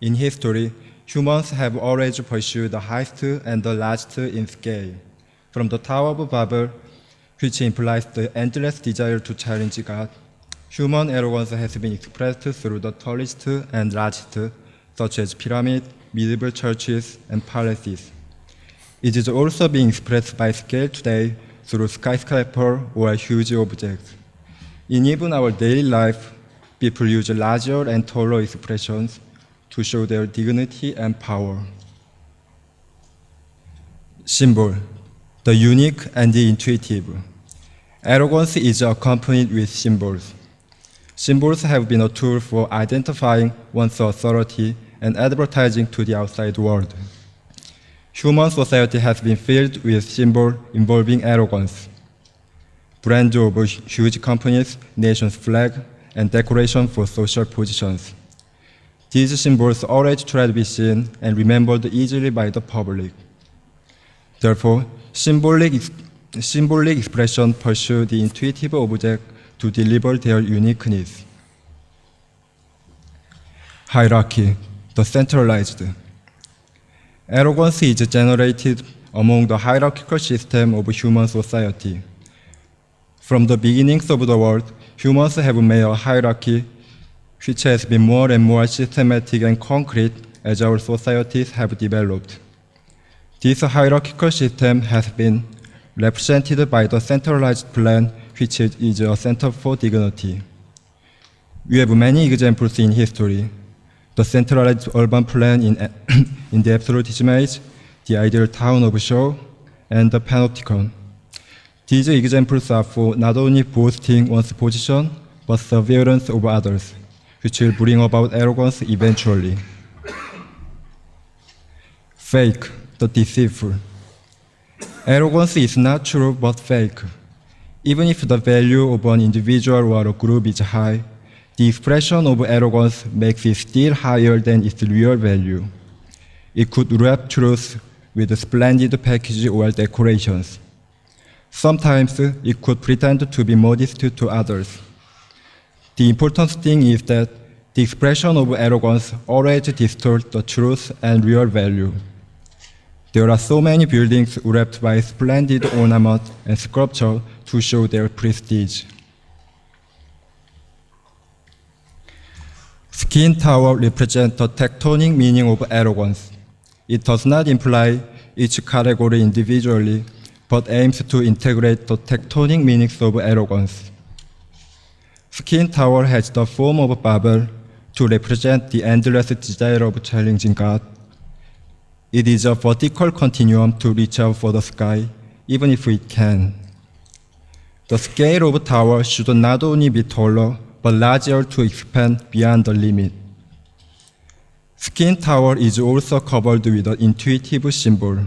In history, humans have always pursued the highest and the largest in scale. From the Tower of Babel, which implies the endless desire to challenge God, human arrogance has been expressed through the tallest and largest, such as pyramids, medieval churches, and palaces. It is also being expressed by scale today through skyscraper or huge objects. In even our daily life, people use larger and taller expressions to show their dignity and power. Symbol, the unique and the intuitive. Arrogance is accompanied with symbols. Symbols have been a tool for identifying one's authority and advertising to the outside world. Human society has been filled with symbols involving arrogance. Brands of huge companies, nation's flag, and decoration for social positions. These symbols always try to be seen and remembered easily by the public. Therefore, symbolic expression pursue the intuitive object to deliver their uniqueness. Hierarchy, the centralized. Arrogance is generated among the hierarchical system of human society. From the beginnings of the world, humans have made a hierarchy which has been more and more systematic and concrete as our societies have developed. This hierarchical system has been represented by the centralized plan, which is a center for dignity. We have many examples in history. The centralized urban plan in the absolutism age, the ideal town of Shaw, and the panopticon. These examples are for not only boasting one's position, but surveillance of others, which will bring about arrogance eventually. Fake, the deceitful. Arrogance is not true, but fake. Even if the value of an individual or a group is high, the expression of arrogance makes it still higher than its real value. It could wrap truth with splendid package or decorations. Sometimes it could pretend to be modest to others. The important thing is that the expression of arrogance always distorts the truth and real value. There are so many buildings wrapped by splendid ornament and sculpture to show their prestige. Skin tower represents the tectonic meaning of arrogance. It does not imply each category individually, but aims to integrate the tectonic meanings of arrogance. Skin tower has the form of Babel to represent the endless desire of challenging God. It is a vertical continuum to reach out for the sky, even if it can. The scale of tower should not only be taller, but larger to expand beyond the limit. Skin tower is also covered with an intuitive symbol.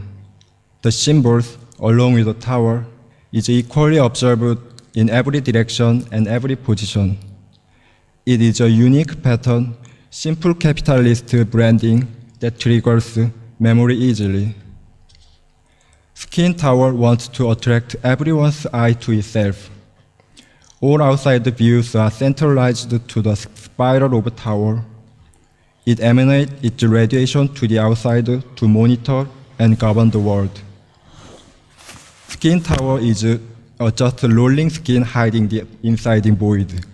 The symbols, along with the tower, is equally observed in every direction and every position. It is a unique pattern, simple capitalist branding that triggers memory easily. Skin tower wants to attract everyone's eye to itself. All outside views are centralized to the spiral of tower. It emanates its radiation to the outside to monitor and govern the world. Skin tower is just rolling skin hiding the inside void.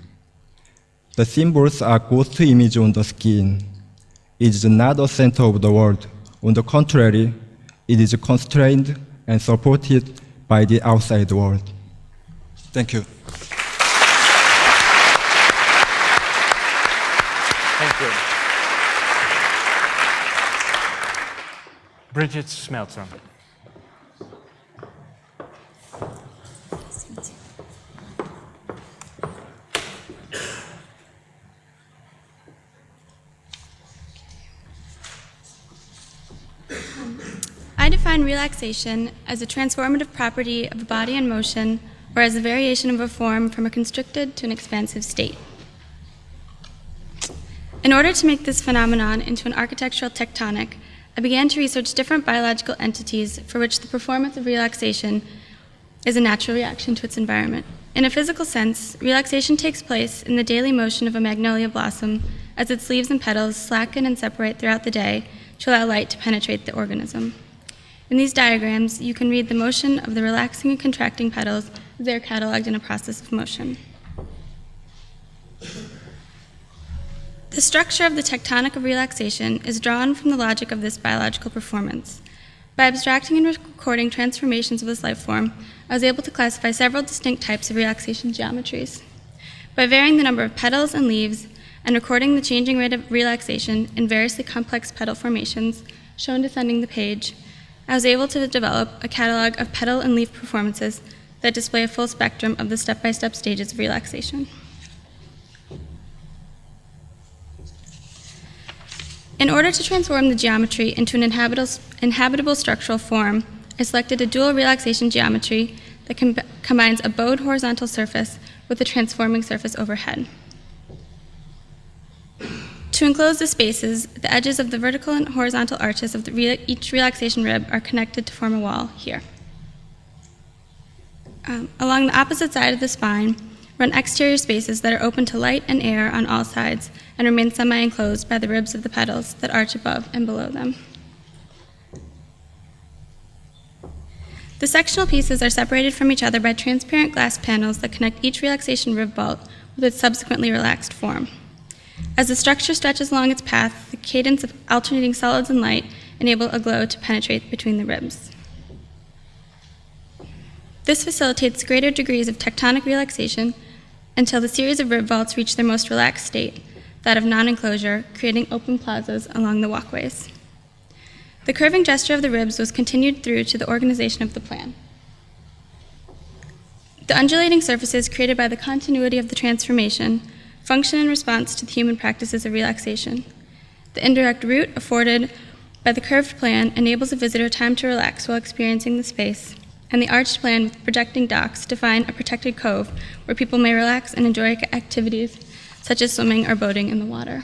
The symbols are ghost images on the skin. It is not a center of the world. On the contrary, it is constrained and supported by the outside world. Thank you. Thank you. Bridget Smelter. I define relaxation as a transformative property of a body in motion, or as a variation of a form from a constricted to an expansive state. In order to make this phenomenon into an architectural tectonic, I began to research different biological entities for which the performance of relaxation is a natural reaction to its environment. In a physical sense, relaxation takes place in the daily motion of a magnolia blossom as its leaves and petals slacken and separate throughout the day to allow light to penetrate the organism. In these diagrams, you can read the motion of the relaxing and contracting petals as they are cataloged in a process of motion. The structure of the tectonic of relaxation is drawn from the logic of this biological performance. By abstracting and recording transformations of this life form, I was able to classify several distinct types of relaxation geometries. By varying the number of petals and leaves and recording the changing rate of relaxation in variously complex petal formations, shown descending the page, I was able to develop a catalog of petal and leaf performances that display a full spectrum of the step-by-step stages of relaxation. In order to transform the geometry into an inhabitable structural form, I selected a dual relaxation geometry that combines a bowed horizontal surface with a transforming surface overhead. To enclose the spaces, the edges of the vertical and horizontal arches of each relaxation rib are connected to form a wall here. Along the opposite side of the spine run exterior spaces that are open to light and air on all sides and remain semi-enclosed by the ribs of the petals that arch above and below them. The sectional pieces are separated from each other by transparent glass panels that connect each relaxation rib vault with its subsequently relaxed form. As the structure stretches along its path, the cadence of alternating solids and light enable a glow to penetrate between the ribs. This facilitates greater degrees of tectonic relaxation until the series of rib vaults reach their most relaxed state, that of non-enclosure, creating open plazas along the walkways. The curving gesture of the ribs was continued through to the organization of the plan. The undulating surfaces created by the continuity of the transformation function in response to the human practices of relaxation. The indirect route afforded by the curved plan enables a visitor time to relax while experiencing the space, and the arched plan with projecting docks define a protected cove where people may relax and enjoy activities such as swimming or boating in the water.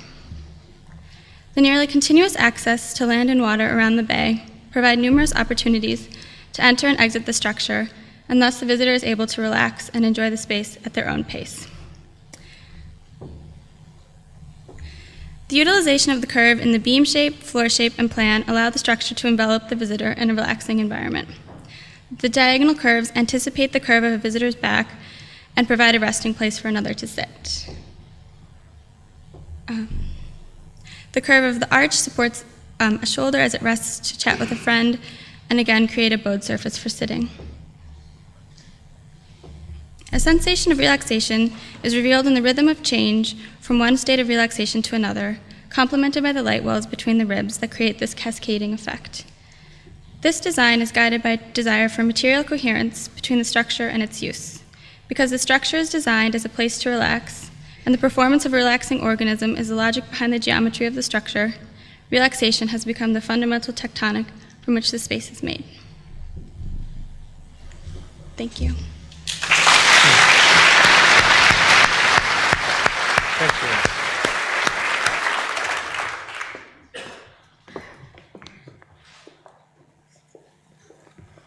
The nearly continuous access to land and water around the bay provide numerous opportunities to enter and exit the structure, and thus the visitor is able to relax and enjoy the space at their own pace. The utilization of the curve in the beam shape, floor shape, and plan allow the structure to envelop the visitor in a relaxing environment. The diagonal curves anticipate the curve of a visitor's back and provide a resting place for another to sit. The curve of the arch supports a shoulder as it rests to chat with a friend, and again create a bowed surface for sitting. A sensation of relaxation is revealed in the rhythm of change from one state of relaxation to another, complemented by the light wells between the ribs that create this cascading effect. This design is guided by desire for material coherence between the structure and its use. Because the structure is designed as a place to relax, and the performance of a relaxing organism is the logic behind the geometry of the structure, relaxation has become the fundamental tectonic from which the space is made. Thank you. Thank you.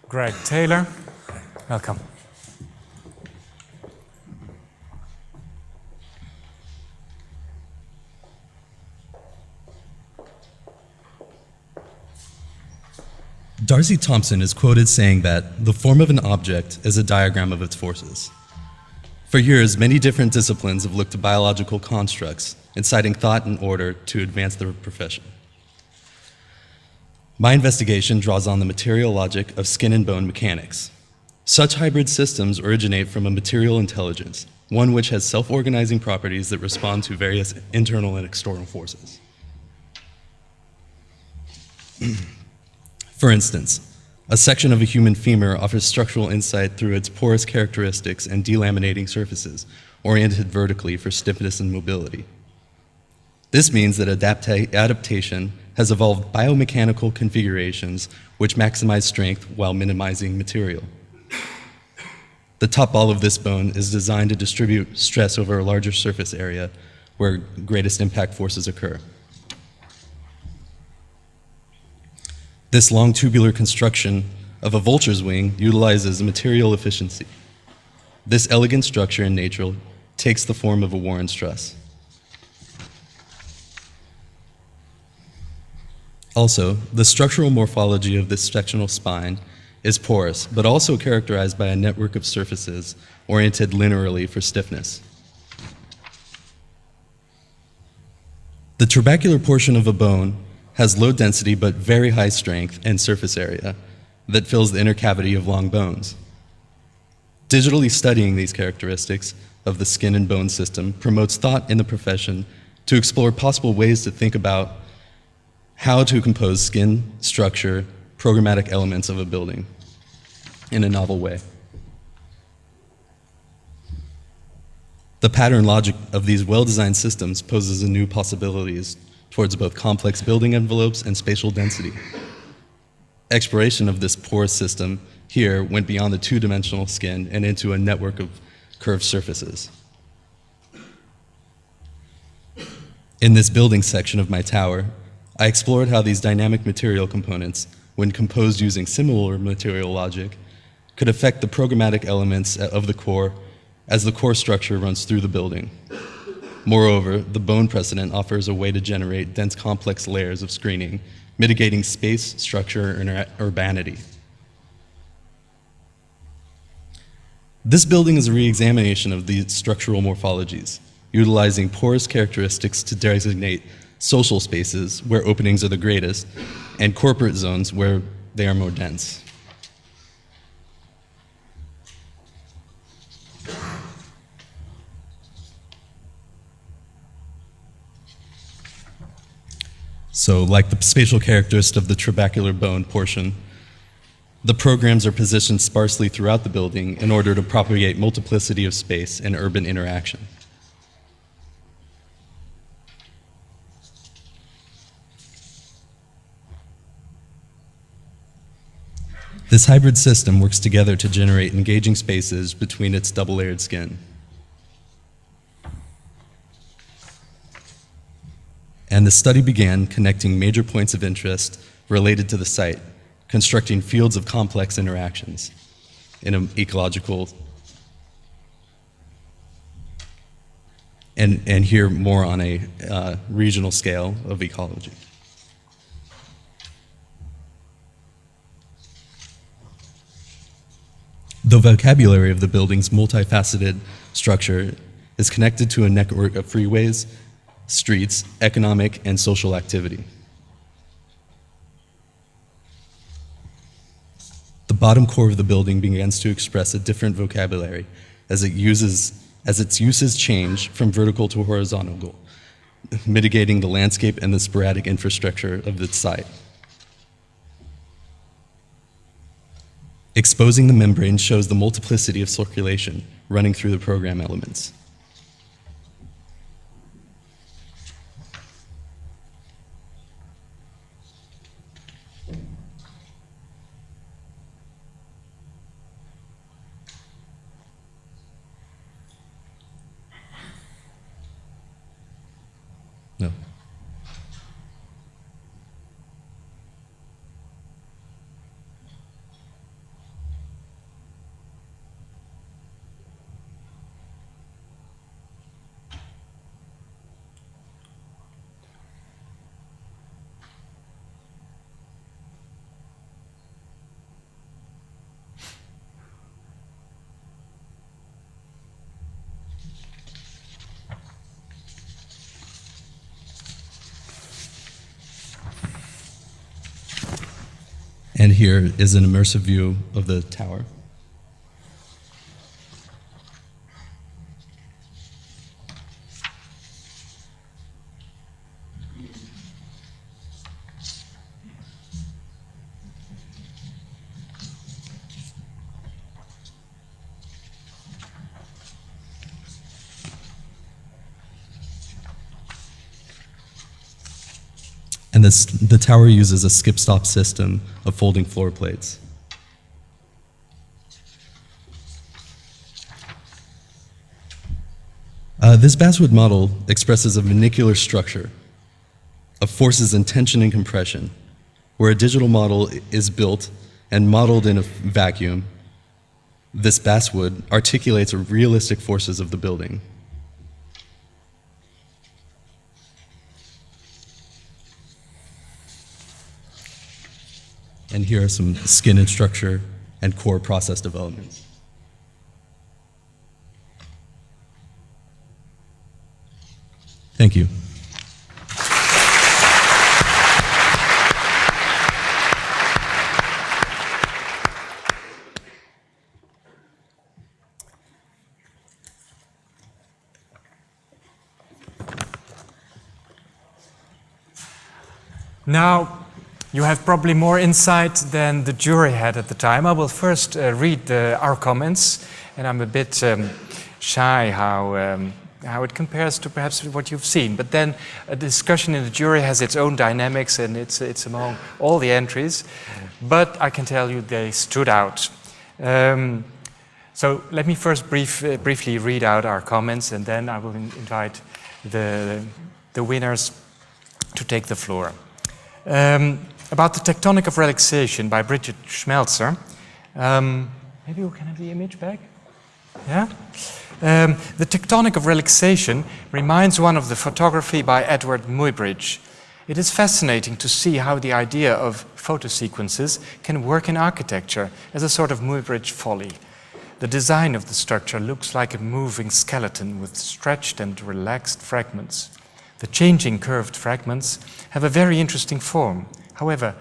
Greg Taylor, welcome. Darcy Thompson is quoted saying that the form of an object is a diagram of its forces. For years, many different disciplines have looked to biological constructs, inciting thought and order to advance their profession. My investigation draws on the material logic of skin and bone mechanics. Such hybrid systems originate from a material intelligence, one which has self-organizing properties that respond to various internal and external forces. For instance, a section of a human femur offers structural insight through its porous characteristics and delaminating surfaces, oriented vertically for stiffness and mobility. This means that adaptation has evolved biomechanical configurations which maximize strength while minimizing material. The top ball of this bone is designed to distribute stress over a larger surface area where greatest impact forces occur. This long tubular construction of a vulture's wing utilizes material efficiency. This elegant structure in nature takes the form of a Warren truss. Also, the structural morphology of this sectional spine is porous, but also characterized by a network of surfaces oriented linearly for stiffness. The trabecular portion of a bone has low density but very high strength and surface area that fills the inner cavity of long bones. Digitally studying these characteristics of the skin and bone system promotes thought in the profession to explore possible ways to think about how to compose skin, structure, programmatic elements of a building in a novel way. The pattern logic of these well-designed systems poses new possibilities towards both complex building envelopes and spatial density. Exploration of this porous system here went beyond the two-dimensional skin and into a network of curved surfaces. In this building section of my tower, I explored how these dynamic material components, when composed using similar material logic, could affect the programmatic elements of the core as the core structure runs through the building. Moreover, the bone precedent offers a way to generate dense complex layers of screening, mitigating space, structure, and urbanity. This building is a re-examination of these structural morphologies, utilizing porous characteristics to designate social spaces where openings are the greatest and corporate zones where they are more dense. So, like the spatial characteristic of the trabecular bone portion, the programs are positioned sparsely throughout the building in order to propagate multiplicity of space and urban interaction. This hybrid system works together to generate engaging spaces between its double-layered skin. And the study began connecting major points of interest related to the site, constructing fields of complex interactions in an ecological, and here more on a regional scale of ecology. The vocabulary of the building's multifaceted structure is connected to a network of freeways, streets, economic, and social activity. The bottom core of the building begins to express a different vocabulary as its uses change from vertical to horizontal, mitigating the landscape and the sporadic infrastructure of the site. Exposing the membrane shows the multiplicity of circulation running through the program elements. No. And here is an immersive view of the tower. And the tower uses a skip-stop system of folding floor plates. This basswood model expresses a vernacular structure of forces in tension and compression, where a digital model is built and modeled in a vacuum. This basswood articulates realistic forces of the building. And here are some skin and structure and core process developments. Thank you. Now, you have probably more insight than the jury had at the time. I will first read our comments, and I'm a bit shy how it compares to perhaps what you've seen. But then a discussion in the jury has its own dynamics, and it's among all the entries. But I can tell you they stood out. So let me first briefly read out our comments, and then I will invite the winners to take the floor. About the Tectonic of Relaxation by Bridget Schmelzer. Maybe we can have the image back? Yeah? The Tectonic of Relaxation reminds one of the photography by Edward Muybridge. It is fascinating to see how the idea of photosequences can work in architecture as a sort of Muybridge folly. the design of the structure looks like a moving skeleton with stretched and relaxed fragments. The changing curved fragments have a very interesting form. However,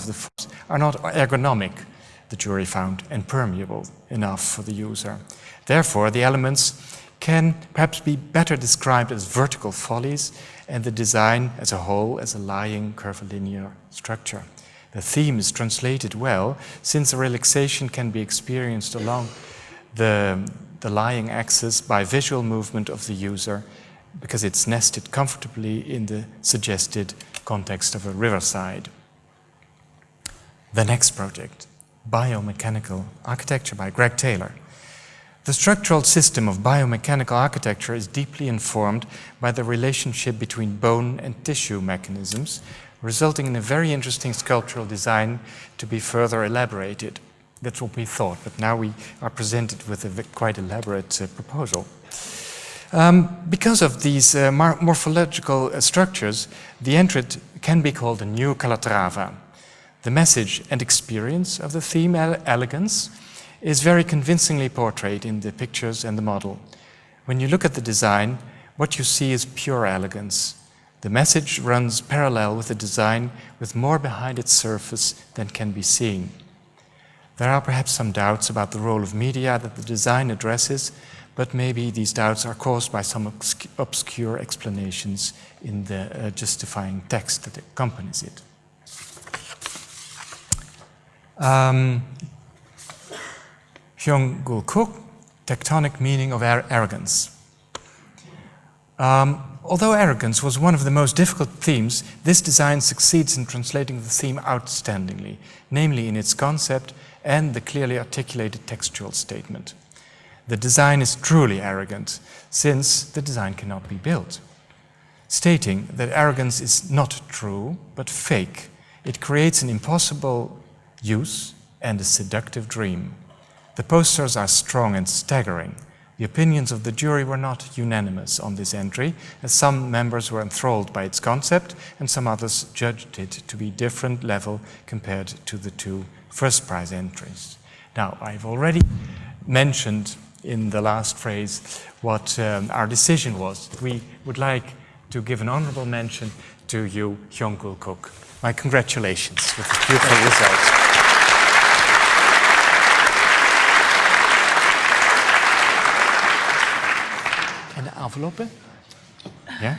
the forms are not ergonomic, the jury found, and permeable enough for the user. Therefore, the elements can perhaps be better described as vertical follies, and the design as a whole as a lying curvilinear structure. The theme is translated well, since the relaxation can be experienced along the lying axis by visual movement of the user, because it's nested comfortably in the suggested context of a riverside. The next project, Biomechanical Architecture by Greg Taylor. The structural system of biomechanical architecture is deeply informed by the relationship between bone and tissue mechanisms, resulting in a very interesting sculptural design to be further elaborated. That's what we thought, but now we are presented with a quite elaborate proposal. Because of these morphological structures, the entrant can be called a new Calatrava. The message and experience of the theme, elegance, is very convincingly portrayed in the pictures and the model. When you look at the design, what you see is pure elegance. The message runs parallel with the design, with more behind its surface than can be seen. There are perhaps some doubts about the role of media that the design addresses, but maybe these doubts are caused by some obscure explanations in the justifying text that accompanies it. Hyung-Gul Cook, Tectonic Meaning of Arrogance. Although arrogance was one of the most difficult themes, this design succeeds in translating the theme outstandingly, namely in its concept and the clearly articulated textual statement. The design is truly arrogant, since the design cannot be built. Stating that arrogance is not true, but fake, it creates an impossible use and a seductive dream. The posters are strong and staggering. The opinions of the jury were not unanimous on this entry, as some members were enthralled by its concept and some others judged it to be different level compared to the two first prize entries. Now, I've already mentioned in the last phrase what our decision was. We would like to give an honorable mention to you, Hyung-Gul Cook. My congratulations with the beautiful results. Envelope? Yeah?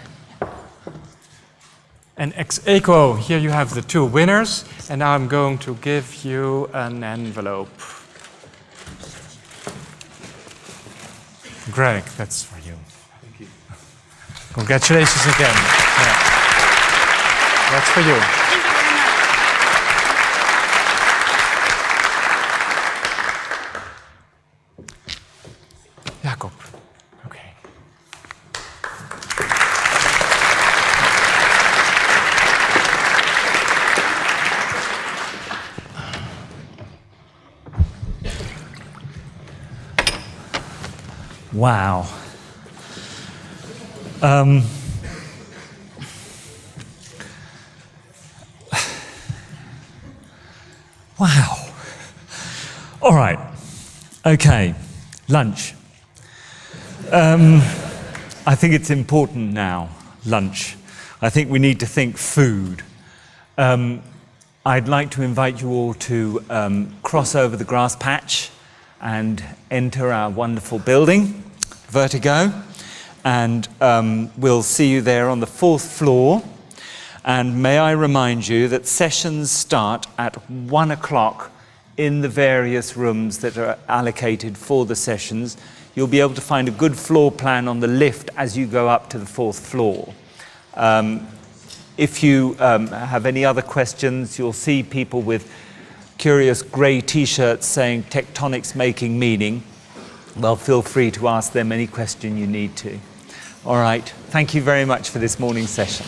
And ex aequo, here you have the two winners, and now I'm going to give you an envelope. Greg, that's for you. Thank you. Congratulations again. Yeah. That's for you. Jacob. Okay. Wow. Wow. All right. Okay. Lunch. I think it's important now, lunch. I think we need to think food. I'd like to invite you all to cross over the grass patch and enter our wonderful building, Vertigo, and we'll see you there on the 4th floor. And may I remind you that sessions start at 1 o'clock in the various rooms that are allocated for the sessions. You'll be able to find a good floor plan on the lift as you go up to the 4th floor. If you have any other questions, you'll see people with curious grey t-shirts saying Tectonics Making Meaning. Well, feel free to ask them any question you need to. All right, thank you very much for this morning's session.